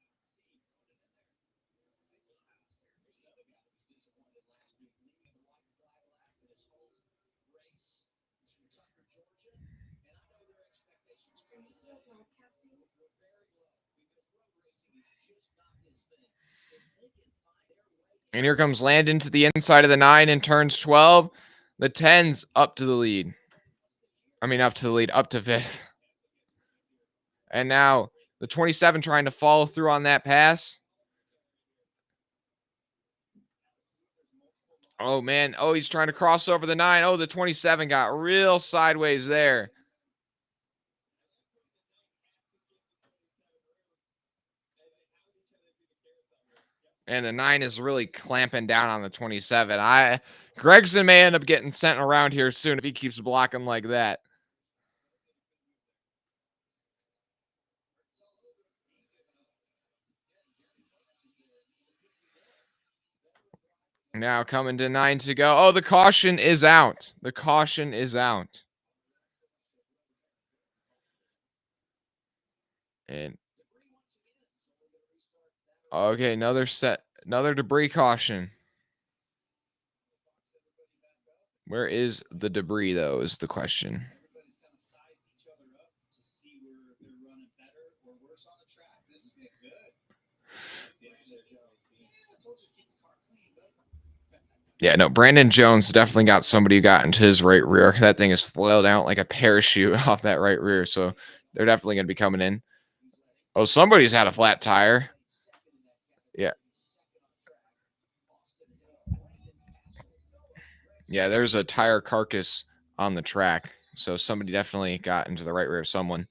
And here comes Landon to the inside of the 9 and turns 12. The 10's up to the lead. Up to the lead, up to 5th. And now the 27 trying to follow through on that pass. Oh, man. Oh, he's trying to cross over the 9. Oh, the 27 got real sideways there. And the 9 is really clamping down on the 27. Gregson may end up getting sent around here soon if he keeps blocking like that. Now coming to 9 to go. Oh, the caution is out. The caution is out. And okay, another debris caution. Where is the debris, though, is the question. Yeah, no, Brandon Jones definitely got somebody who got into his right rear. That thing is flailed out like a parachute off that right rear. So they're definitely going to be coming in. Oh, somebody's had a flat tire. Yeah. Yeah, there's a tire carcass on the track. So somebody definitely got into the right rear of someone.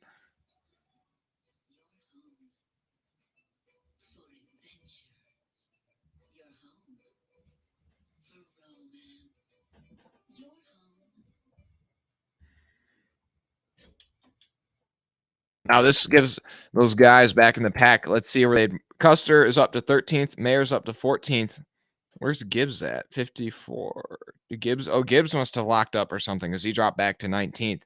Now this gives those guys back in the pack. Let's see where they. Custer is up to 13th. Mayer's up to 14th. Where's Gibbs at? 54. Gibbs. Oh, Gibbs must have locked up or something because he dropped back to 19th.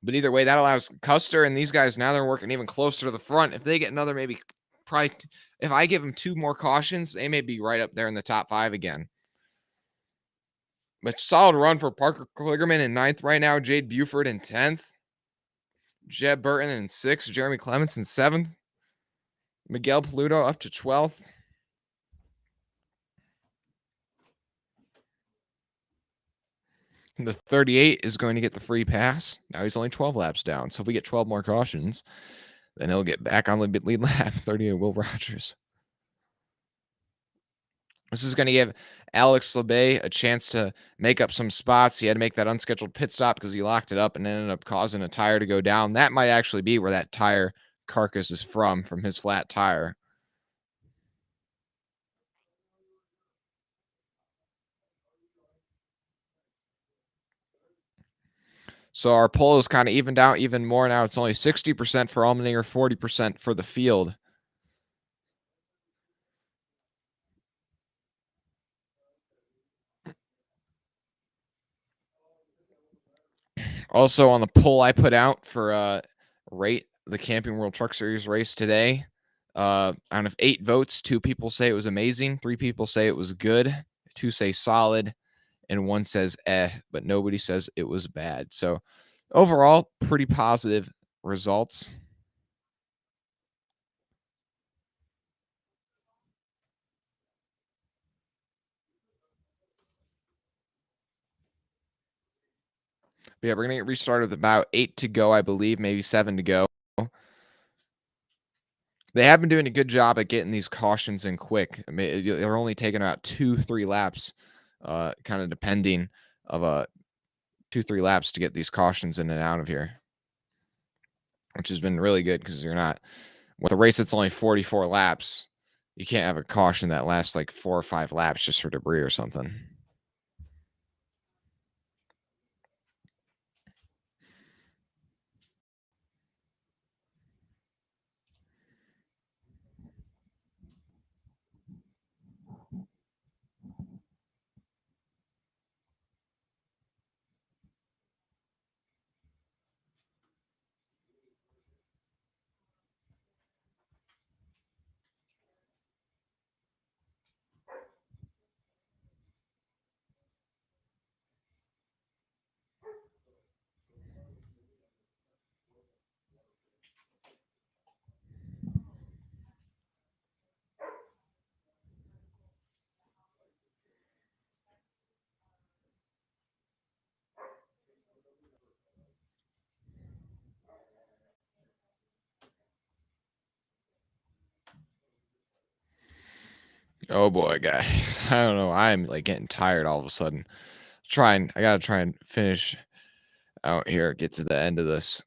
But either way, that allows Custer and these guys now they're working even closer to the front. If they get another, maybe probably if I give them 2 more cautions, they may be right up there in the top 5 again. But solid run for Parker Kligerman in 9th right now. Jade Buford in 10th. Jeb Burton in 6th. Jeremy Clements in 7th. Miguel Paludo up to 12th. The 38 is going to get the free pass. Now he's only 12 laps down. So if we get 12 more cautions, then he'll get back on the lead lap. 38 Will Rogers. This is going to give Alex LeBay a chance to make up some spots. He had to make that unscheduled pit stop because he locked it up and ended up causing a tire to go down. That might actually be where that tire carcass is from his flat tire. So our poll is kind of evened out even more now. It's only 60% for Allmendinger, 40% for the field. Also on the poll I put out for rate the Camping World Truck Series race today, out of 8 votes, 2 people say it was amazing, 3 people say it was good, 2 say solid, and 1 says but nobody says it was bad. So overall, pretty positive results. But yeah, we're gonna get restarted with about 8 to go, I believe, maybe 7 to go. They have been doing a good job at getting these cautions in quick. I mean, they're only taking about 2-3 laps, kind of depending of 2-3 laps to get these cautions in and out of here, which has been really good because you're not with a race that's only 44 laps. You can't have a caution that lasts like 4 or 5 laps just for debris or something. Oh boy, guys. I don't know. I'm like getting tired all of a sudden. I gotta try and finish out here, get to the end of this.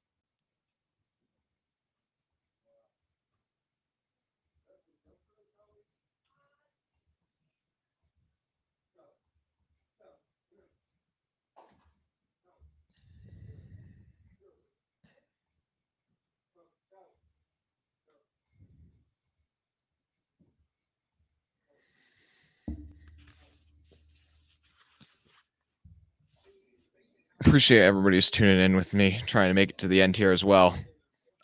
Appreciate everybody who's tuning in with me, trying to make it to the end here as well.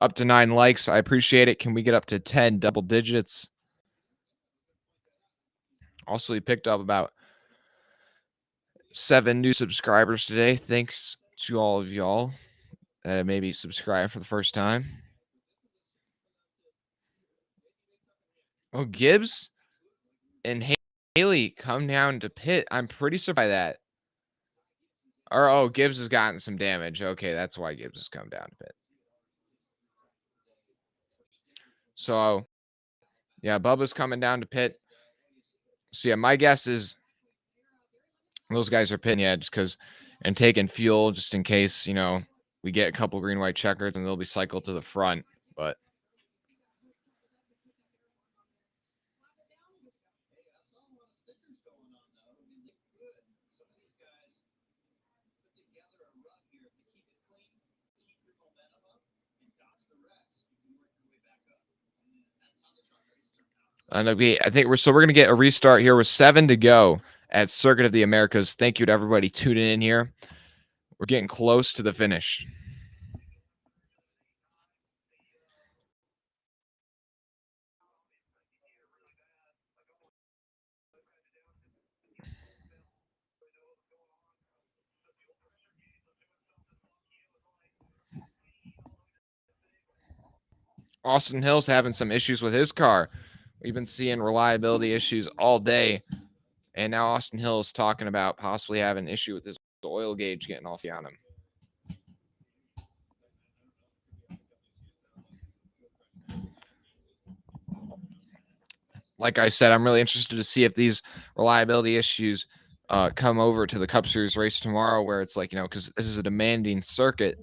Up to 9 likes. I appreciate it. Can we get up to 10 double digits? Also, we picked up about 7 new subscribers today. Thanks to all of y'all that maybe subscribe for the first time. Oh, Gibbs and Haley come down to pit. I'm pretty surprised by that. Or, oh, Gibbs has gotten some damage. Okay, that's why Gibbs has come down to pit. So, yeah, Bubba's coming down to pit. So, yeah, my guess is those guys are pitting, yeah, just because, and taking fuel just in case, we get a couple green, white checkers and they'll be cycled to the front. But and I think we're going to get a restart here with 7 to go at Circuit of the Americas. Thank you to everybody tuning in here. We're getting close to the finish. Austin Hill's having some issues with his car. We've been seeing reliability issues all day. And now Austin Hill is talking about possibly having an issue with his oil gauge getting off on him. Like I said, I'm really interested to see if these reliability issues come over to the Cup Series race tomorrow, where it's like, because this is a demanding circuit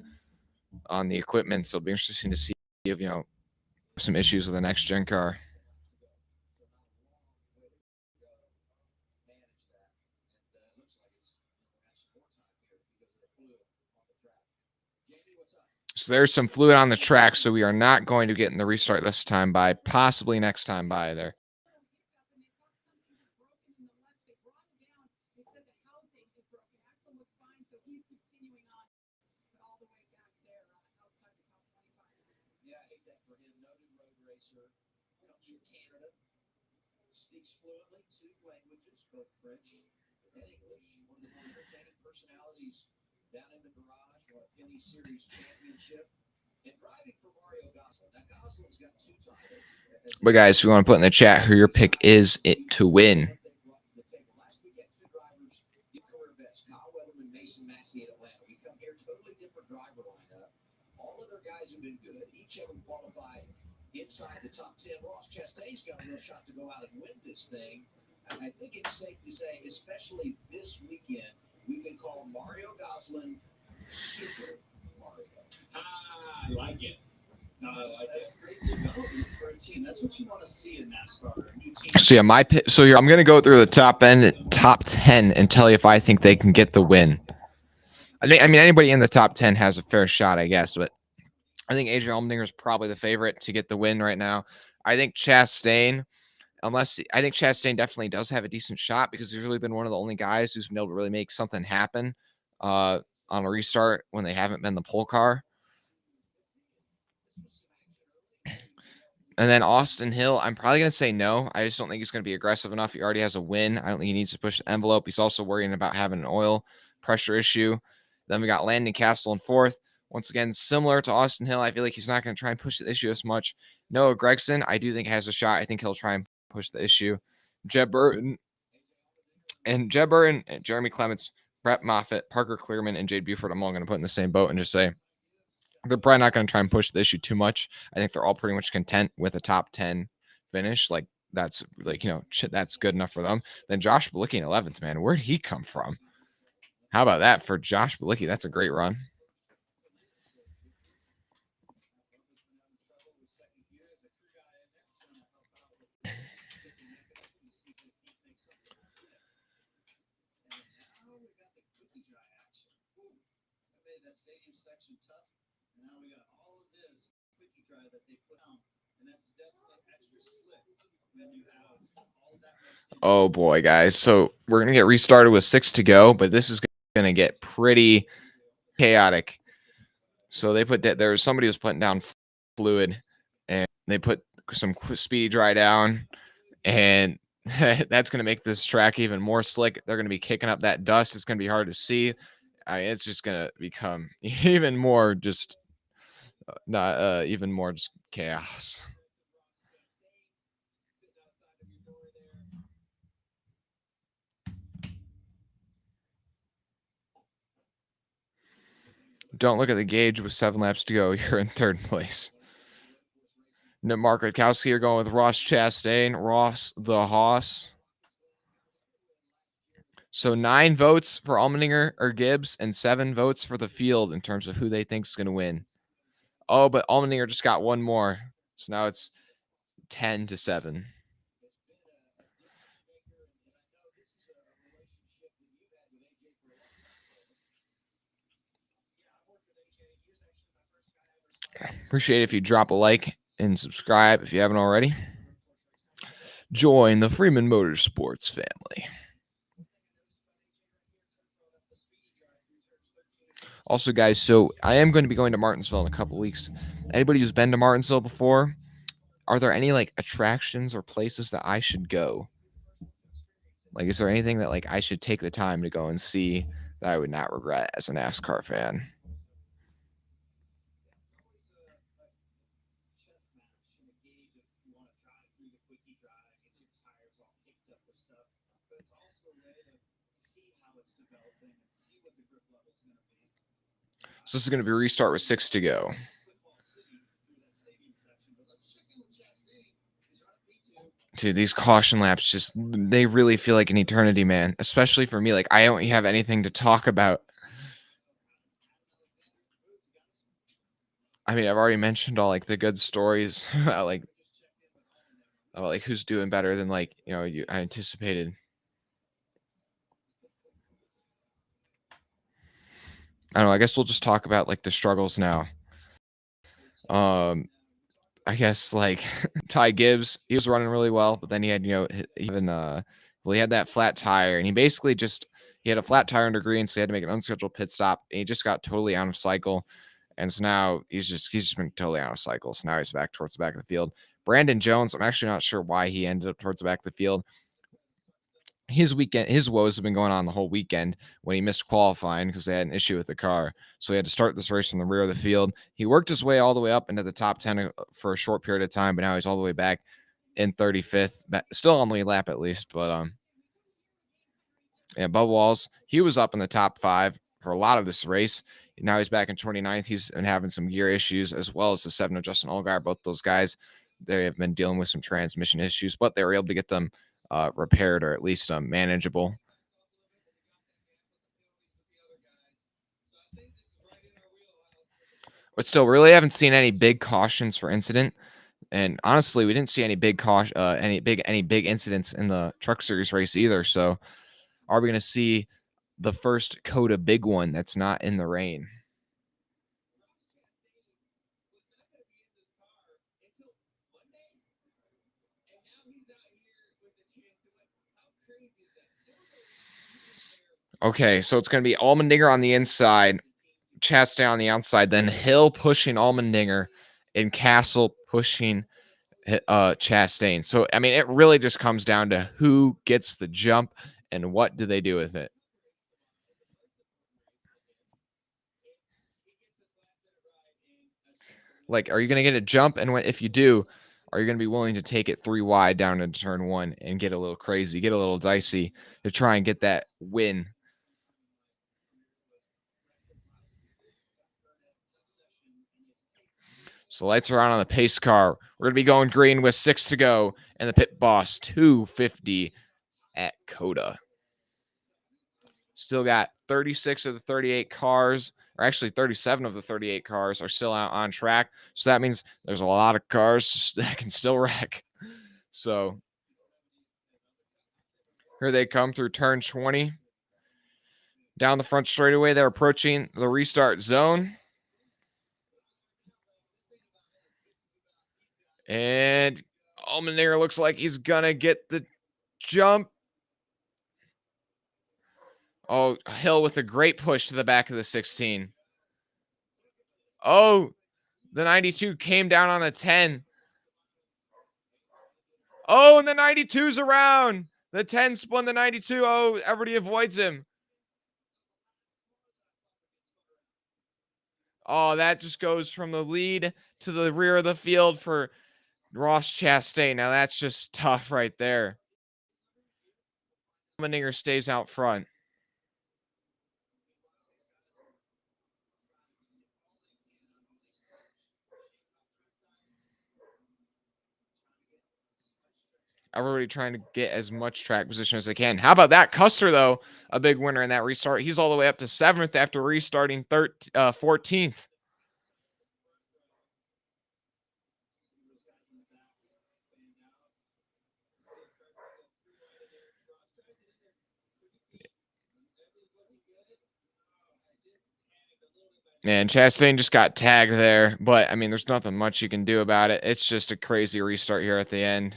on the equipment. So it'll be interesting to see if, some issues with the next gen car. So there's some fluid on the track, so we are not going to get in the restart this time by, possibly next time by there. Speaks fluently two languages, both French and English. One of the more entertaining personalities down in the garage, won a Penny Series championship, and driving for Mario Gosling. Now, Gosling's got 2 titles. But guys, if you want to put in the chat who your pick is it to win. Last week had 2 drivers get career best. Kyle Weatherman, Mason Massey at Atlanta. We come here, totally different driver lineup. All of their guys have been good. Each of them qualified inside the top 10. Ross Chastain's got a real shot to go out and win this thing. I think it's safe to say, especially this weekend, we can call Mario Gosling Super Mario. I like it. No, I like That's great development for a team. That's what you want to see in NASCAR. A new team. So yeah, my pick. So here, I'm going to go through the top 10, and tell you if I think they can get the win. I mean, anybody in the top 10 has a fair shot, I guess, but I think Adrian Allmendinger is probably the favorite to get the win right now. I think Chastain, I think Chastain definitely does have a decent shot because he's really been one of the only guys who's been able to really make something happen on a restart when they haven't been the pole car. And then Austin Hill, I'm probably going to say no. I just don't think he's going to be aggressive enough. He already has a win. I don't think he needs to push the envelope. He's also worrying about having an oil pressure issue. Then we got Landon Castle in 4th. Once again, similar to Austin Hill, I feel like he's not going to try and push the issue as much. Noah Gragson, I do think has a shot. I think he'll try and push the issue. Jeb Burton, Jeremy Clements, Brett Moffitt, Parker Clearman, and Jade Buford, I'm all going to put in the same boat and just say they're probably not going to try and push the issue too much. I think they're all pretty much content with a top 10 finish. Like, that's like, that's good enough for them. Then Josh Bilicki in 11th, man. Where'd he come from? How about that for Josh Bilicki? That's a great run. Oh boy, guys. So we're gonna get restarted with 6 to go, but this is gonna get pretty chaotic. So they put that there was somebody was putting down fluid, and they put some speedy dry down, and that's gonna make this track even more slick. They're gonna be kicking up that dust. It's gonna be hard to see. It's just gonna become even more just even more just chaos. Don't look at the gauge with 7 laps to go. You're in 3rd place. Mark Witkowski, you're going with Ross Chastain. Ross the Hoss. So 9 votes for Allmendinger or Gibbs and 7 votes for the field in terms of who they think is going to win. Oh, but Allmendinger just got 1 more. So now it's 10-7. Appreciate it if you drop a like and subscribe if you haven't already. Join the Freeman Motorsports family. Also, guys, so I am going to be going to Martinsville in a couple weeks. Anybody who's been to Martinsville before, are there any like attractions or places that I should go? Like, is there anything that like I should take the time to go and see that I would not regret as a NASCAR fan? So this is going to be a restart with 6 to go. Dude, these caution laps just, they really feel like an eternity, man. Especially for me. Like, I don't have anything to talk about. I mean, I've already mentioned all like the good stories about like who's doing better than like, I anticipated. I don't know. I guess we'll just talk about like the struggles now. I guess like Ty Gibbs, he was running really well, but then he had, he had that flat tire, and he basically he had a flat tire under green, so he had to make an unscheduled pit stop, and he just got totally out of cycle. And so now he's just been totally out of cycle. So now he's back towards the back of the field. Brandon Jones, I'm actually not sure why he ended up towards the back of the field. His woes have been going on the whole weekend when he missed qualifying because they had an issue with the car. So he had to start this race from the rear of the field. He worked his way all the way up into the top 10 for a short period of time, but now he's all the way back in 35th, still on the lead lap at least. But yeah, Bubba Walls, he was up in the top 5 for a lot of this race. Now he's back in 29th. He's been having some gear issues, as well as the 7 of Justin Allgaier. Both those guys, they have been dealing with some transmission issues, but they were able to get them repaired, or at least manageable. But still, really haven't seen any big cautions for incident. And honestly, we didn't see any big any big incidents in the Truck Series race either. So are we going to see the first COTA big one that's not in the rain? Okay, so it's going to be Allmendinger on the inside, Chastain on the outside, then Hill pushing Allmendinger, and Castle pushing Chastain. So, I mean, it really just comes down to who gets the jump and what do they do with it. Like, are you going to get a jump? And if you do, are you going to be willing to take it 3 wide down into turn 1 and get a little crazy, get a little dicey to try and get that win? So lights are on the pace car. We're going to be going green with 6 to go, and the pit boss 250 at COTA. Still got 36 of the 38 cars, or actually 37 of the 38 cars are still out on track. So that means there's a lot of cars that can still wreck. So here they come through turn 20. Down the front straightaway, they're approaching the restart zone. And Allmendinger looks like he's going to get the jump. Oh, Hill with a great push to the back of the 16. Oh, the 92 came down on the 10. Oh, and the 92's around. The 10 spun the 92. Oh, everybody avoids him. Oh, that just goes from the lead to the rear of the field for Ross Chastain. Now that's just tough right there. Allmendinger stays out front. Everybody trying to get as much track position as they can. How about that? Custer, though, a big winner in that restart. He's all the way up to 7th after restarting 14th. And Chastain just got tagged there, but I mean, there's nothing much you can do about it. It's just a crazy restart here at the end.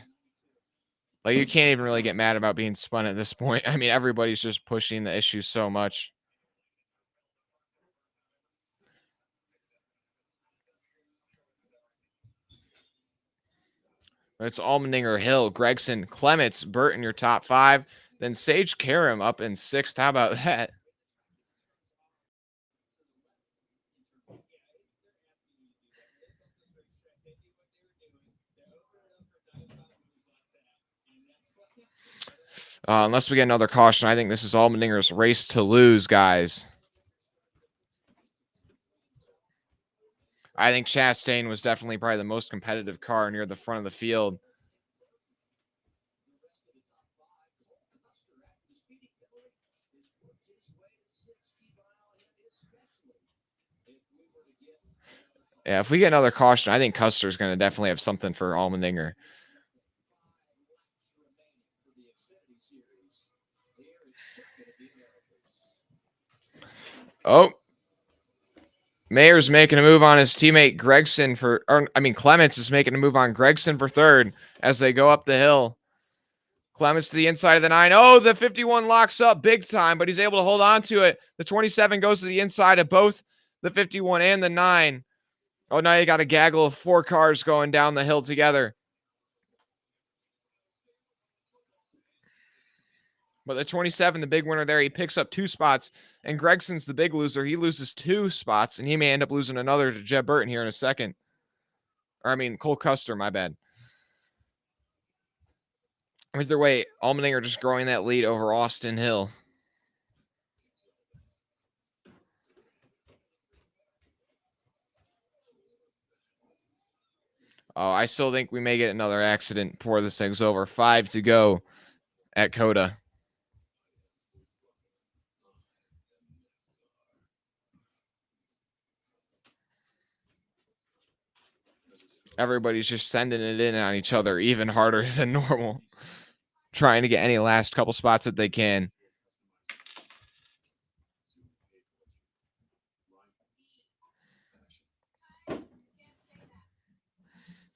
Like, you can't even really get mad about being spun at this point. I mean, everybody's just pushing the issue so much. It's Allmendinger, Hill, Gregson, Clements, Burton, your top 5. Then Sage Karam up in 6th. How about that? Unless we get another caution, I think this is Allmendinger's race to lose, guys. I think Chastain was definitely probably the most competitive car near the front of the field. Yeah, if we get another caution, I think Custer's going to definitely have something for Allmendinger. Oh, Mayer's making a move on his teammate Gregson Clements is making a move on Gregson for 3rd as they go up the hill. Clements to the inside of the 9. Oh, the 51 locks up big time, but he's able to hold on to it. The 27 goes to the inside of both the 51 and the 9. Oh, now you got a gaggle of 4 cars going down the hill together. But the 27, the big winner there, he picks up 2 spots. And Gregson's the big loser. He loses 2 spots, and he may end up losing another to Jeb Burton here in a second. Cole Custer, my bad. Either way, Allmendinger just growing that lead over Austin Hill. Oh, I still think we may get another accident before this thing's over. 5 to go at COTA. Everybody's just sending it in on each other even harder than normal, trying to get any last couple spots that they can.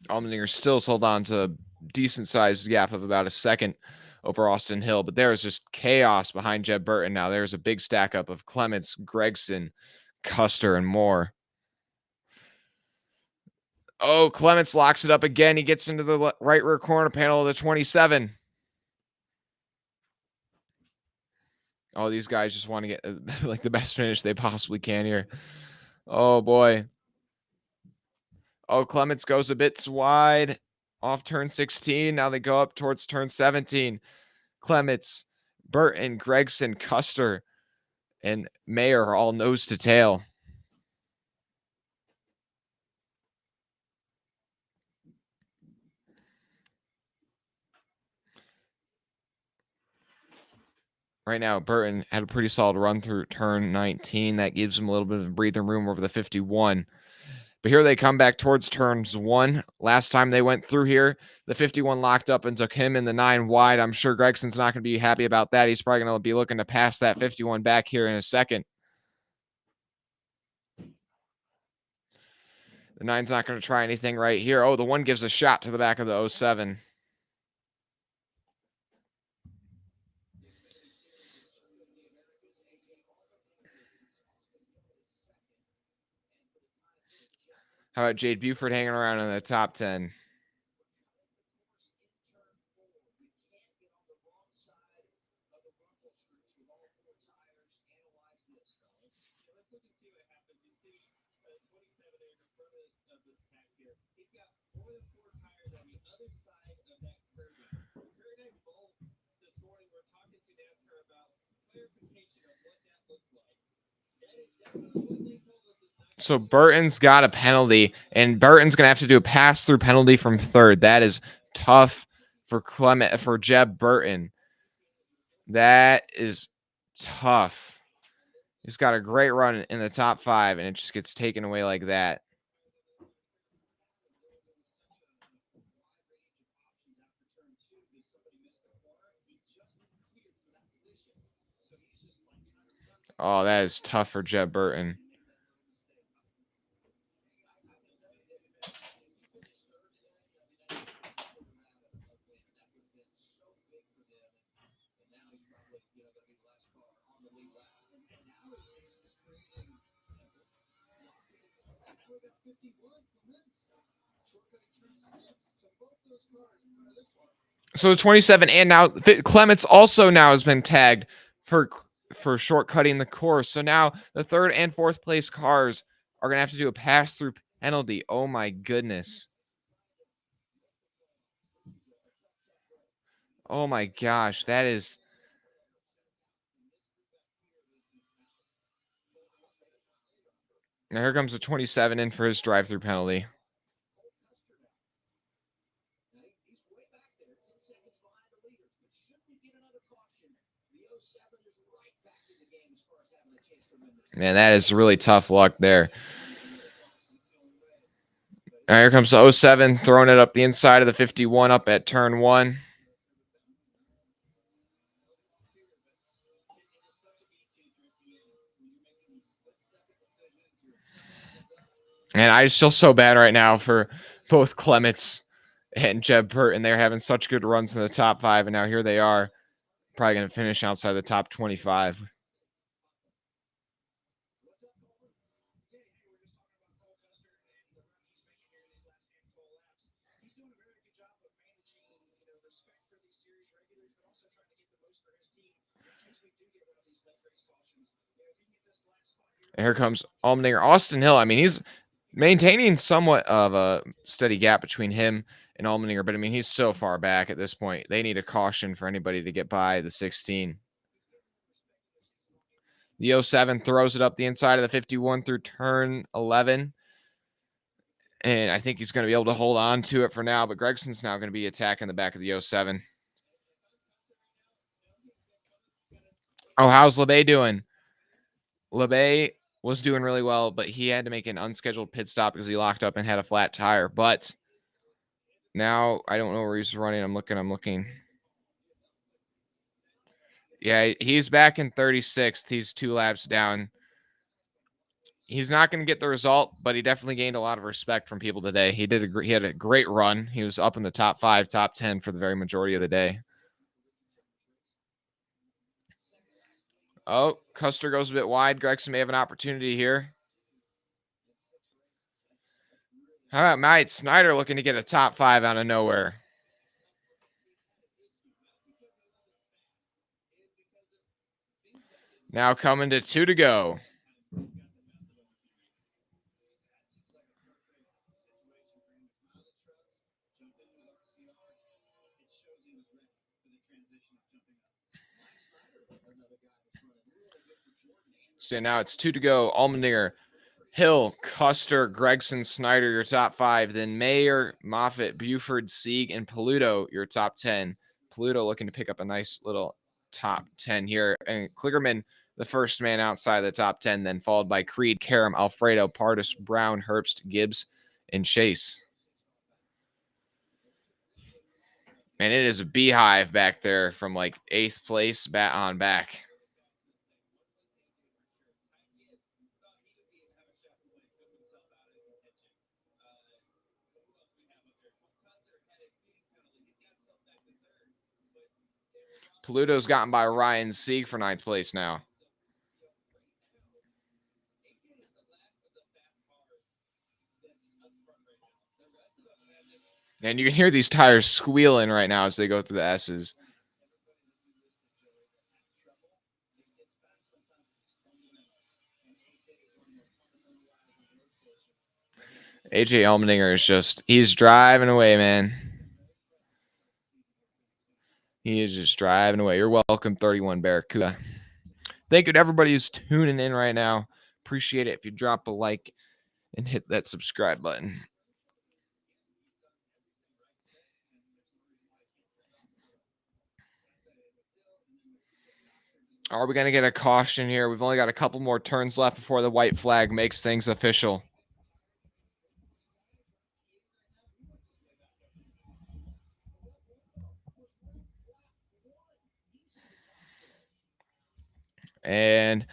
Allmendinger still hold on to a decent-sized gap of about a second over Austin Hill, but there is just chaos behind Jeb Burton now. There's a big stack up of Clements, Gregson, Custer, and more. Oh, Clements locks it up again. He gets into the right rear corner panel of the 27. Oh, these guys just want to get like the best finish they possibly can here. Oh, boy. Oh, Clements goes a bit wide off turn 16. Now they go up towards turn 17. Clements, Burton, Gregson, Custer, and Mayer are all nose to tail. Right now, Burton had a pretty solid run through turn 19. That gives him a little bit of breathing room over the 51. But here they come back towards turns 1. Last time they went through here, the 51 locked up and took him in the 9 wide. I'm sure Gregson's not going to be happy about that. He's probably going to be looking to pass that 51 back here in a second. The 9's not going to try anything right here. Oh, the 1 gives a shot to the back of the 07. How about Jade Buford hanging around in the top 10? So Burton's got a penalty, and Burton's going to have to do a pass-through penalty from 3rd. That is tough for Jeb Burton. That is tough. He's got a great run in the top 5, and it just gets taken away like that. Oh, that is tough for Jeb Burton. So 27, and now Clements also now has been tagged for shortcutting the course. So now the 3rd and 4th place cars are going to have to do a pass-through penalty. Oh my goodness. Oh my gosh, that is... Now here comes the 27 in for his drive-through penalty. Man, that is really tough luck there. Now here comes the 07, throwing it up the inside of the 51 up at turn 1. And I just feel so bad right now for both Clements and Jeb Burton. They're having such good runs in the top 5, and now here they are, probably going to finish outside the top 25. And here comes Allmendinger. Austin Hill, I mean, he's maintaining somewhat of a steady gap between him and Allmendinger, but I mean, he's so far back at this point. They need a caution for anybody to get by the 16. The 07 throws it up the inside of the 51 through turn 11. And I think he's going to be able to hold on to it for now, but Gregson's now going to be attacking the back of the 07. Oh, how's LeBay doing? LeBay was doing really well, but he had to make an unscheduled pit stop because he locked up and had a flat tire. But now I don't know where he's running. I'm looking. Yeah, he's back in 36th. He's 2 laps down. He's not going to get the result, but he definitely gained a lot of respect from people today. He had a great run. He was up in the top 5, top 10 for the very majority of the day. Oh, Custer goes a bit wide. Gregson may have an opportunity here. How about Mike Snyder looking to get a top 5 out of nowhere? Now coming to 2 to go. So now it's 2 to go. Allmendinger, Hill, Custer, Gregson, Snyder, your top 5. Then Mayer, Moffitt, Buford, Sieg, and Paluto, your top 10. Paluto looking to pick up a nice little top 10 here. And Kligerman, the first man outside the top 10, then followed by Creed, Karam, Alfredo, Pardis, Brown, Herbst, Gibbs, and Chase. And it is a beehive back there from like 8th place on back. Paluto's gotten by Ryan Sieg for 9th place now. And you can hear these tires squealing right now as they go through the S's. AJ Allmendinger is he's driving away, man. He is just driving away. You're welcome, 31 Barracuda. Thank you to everybody who's tuning in right now. Appreciate it if you drop a like and hit that subscribe button. Are we going to get a caution here? We've only got a couple more turns left before the white flag makes things official. And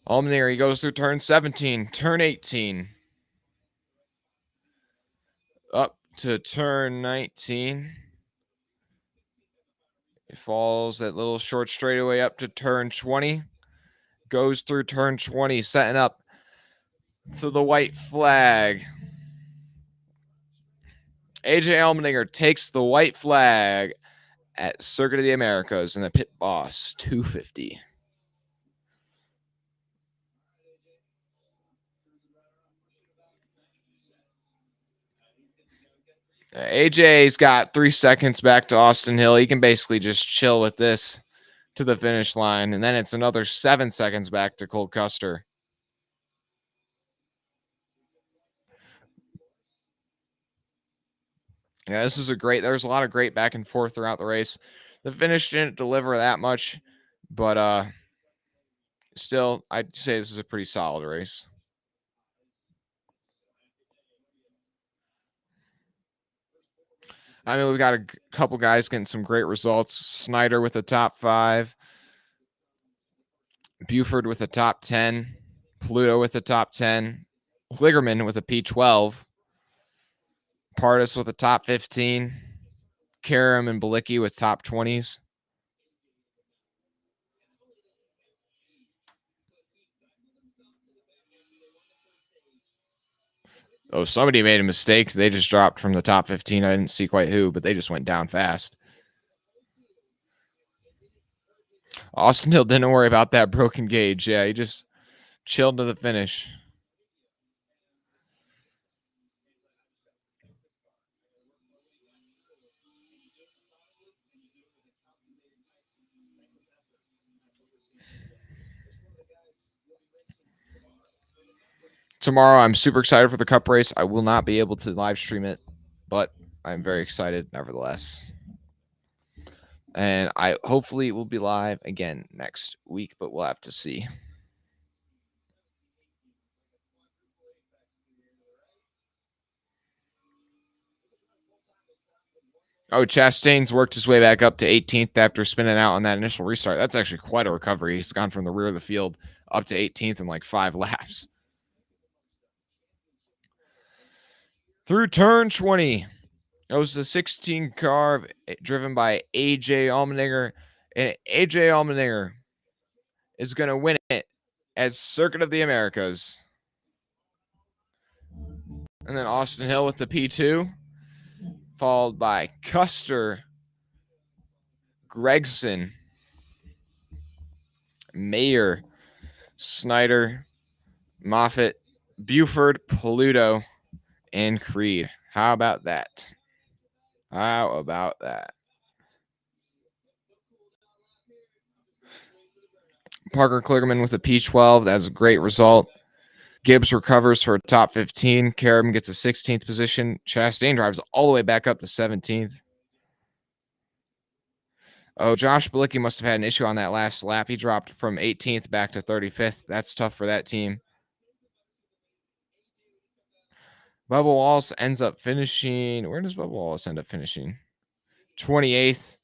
Allmendinger, he goes through turn 17, turn 18. Up to turn 19. He falls that little short straightaway up to turn 20. Goes through turn 20, setting up to the white flag. AJ Allmendinger takes the white flag at Circuit of the Americas in the Pit Boss 250. AJ's got 3 seconds back to Austin Hill. He can basically just chill with this to the finish line. And then it's another 7 seconds back to Cole Custer. Yeah, this is there's a lot of great back and forth throughout the race. The finish didn't deliver that much, but still, I'd say this is a pretty solid race. I mean, we've got a couple guys getting some great results. Snyder with the top 5. Buford with the top 10. Pluto with the top 10. Kligerman with a P12. Pardis with a top 15. Karam and Balicki with top 20s. Oh, somebody made a mistake. They just dropped from the top 15. I didn't see quite who, but they just went down fast. Austin Hill didn't worry about that broken gauge. Yeah, he just chilled to the finish. Tomorrow, I'm super excited for the Cup race. I will not be able to live stream it, but I'm very excited nevertheless. And I hopefully will be live again next week, but we'll have to see. Oh, Chastain's worked his way back up to 18th after spinning out on that initial restart. That's actually quite a recovery. He's gone from the rear of the field up to 18th in like 5 laps. Through turn 20. It was the 16 car driven by AJ Allmendinger. And AJ Allmendinger is going to win it as Circuit of the Americas. And then Austin Hill with the P2, followed by Custer, Gregson, Mayer, Snyder, Moffitt, Buford, Pluto, and Creed. How about that? How about that? Parker Kligerman with a P12. That's a great result. Gibbs recovers for a top 15. Karam gets a 16th position. Chastain drives all the way back up to 17th. Oh, Josh Balicki must have had an issue on that last lap. He dropped from 18th back to 35th. That's tough for that team. Bubba Wallace ends up finishing. Where does Bubba Wallace end up finishing? 28th.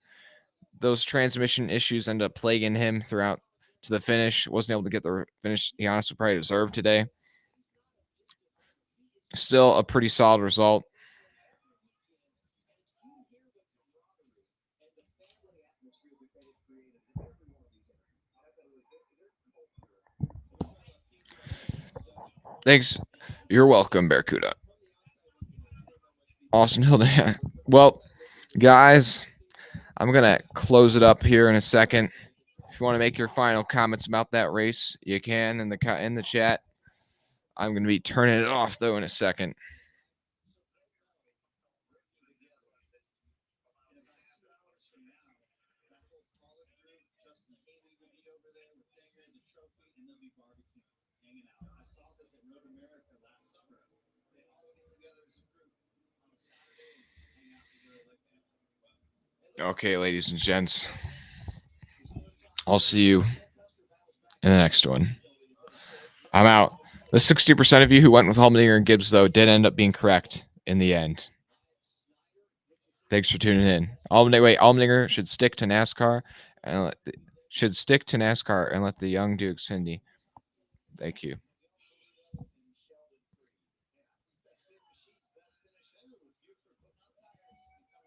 Those transmission issues end up plaguing him throughout to the finish. Wasn't able to get the finish he honestly probably deserved today. Still a pretty solid result. Thanks. You're welcome, Barracuda. Austin Hill. Well, guys, I'm going to close it up here in a second. If you want to make your final comments about that race, you can in the chat. I'm going to be turning it off, though, in a second. Okay, ladies and gents. I'll see you in the next one. I'm out. The 60% of you who went with Allmendinger and Gibbs, though, did end up being correct in the end. Thanks for tuning in. Allmendinger should stick to NASCAR and let the young do Xfinity. Thank you.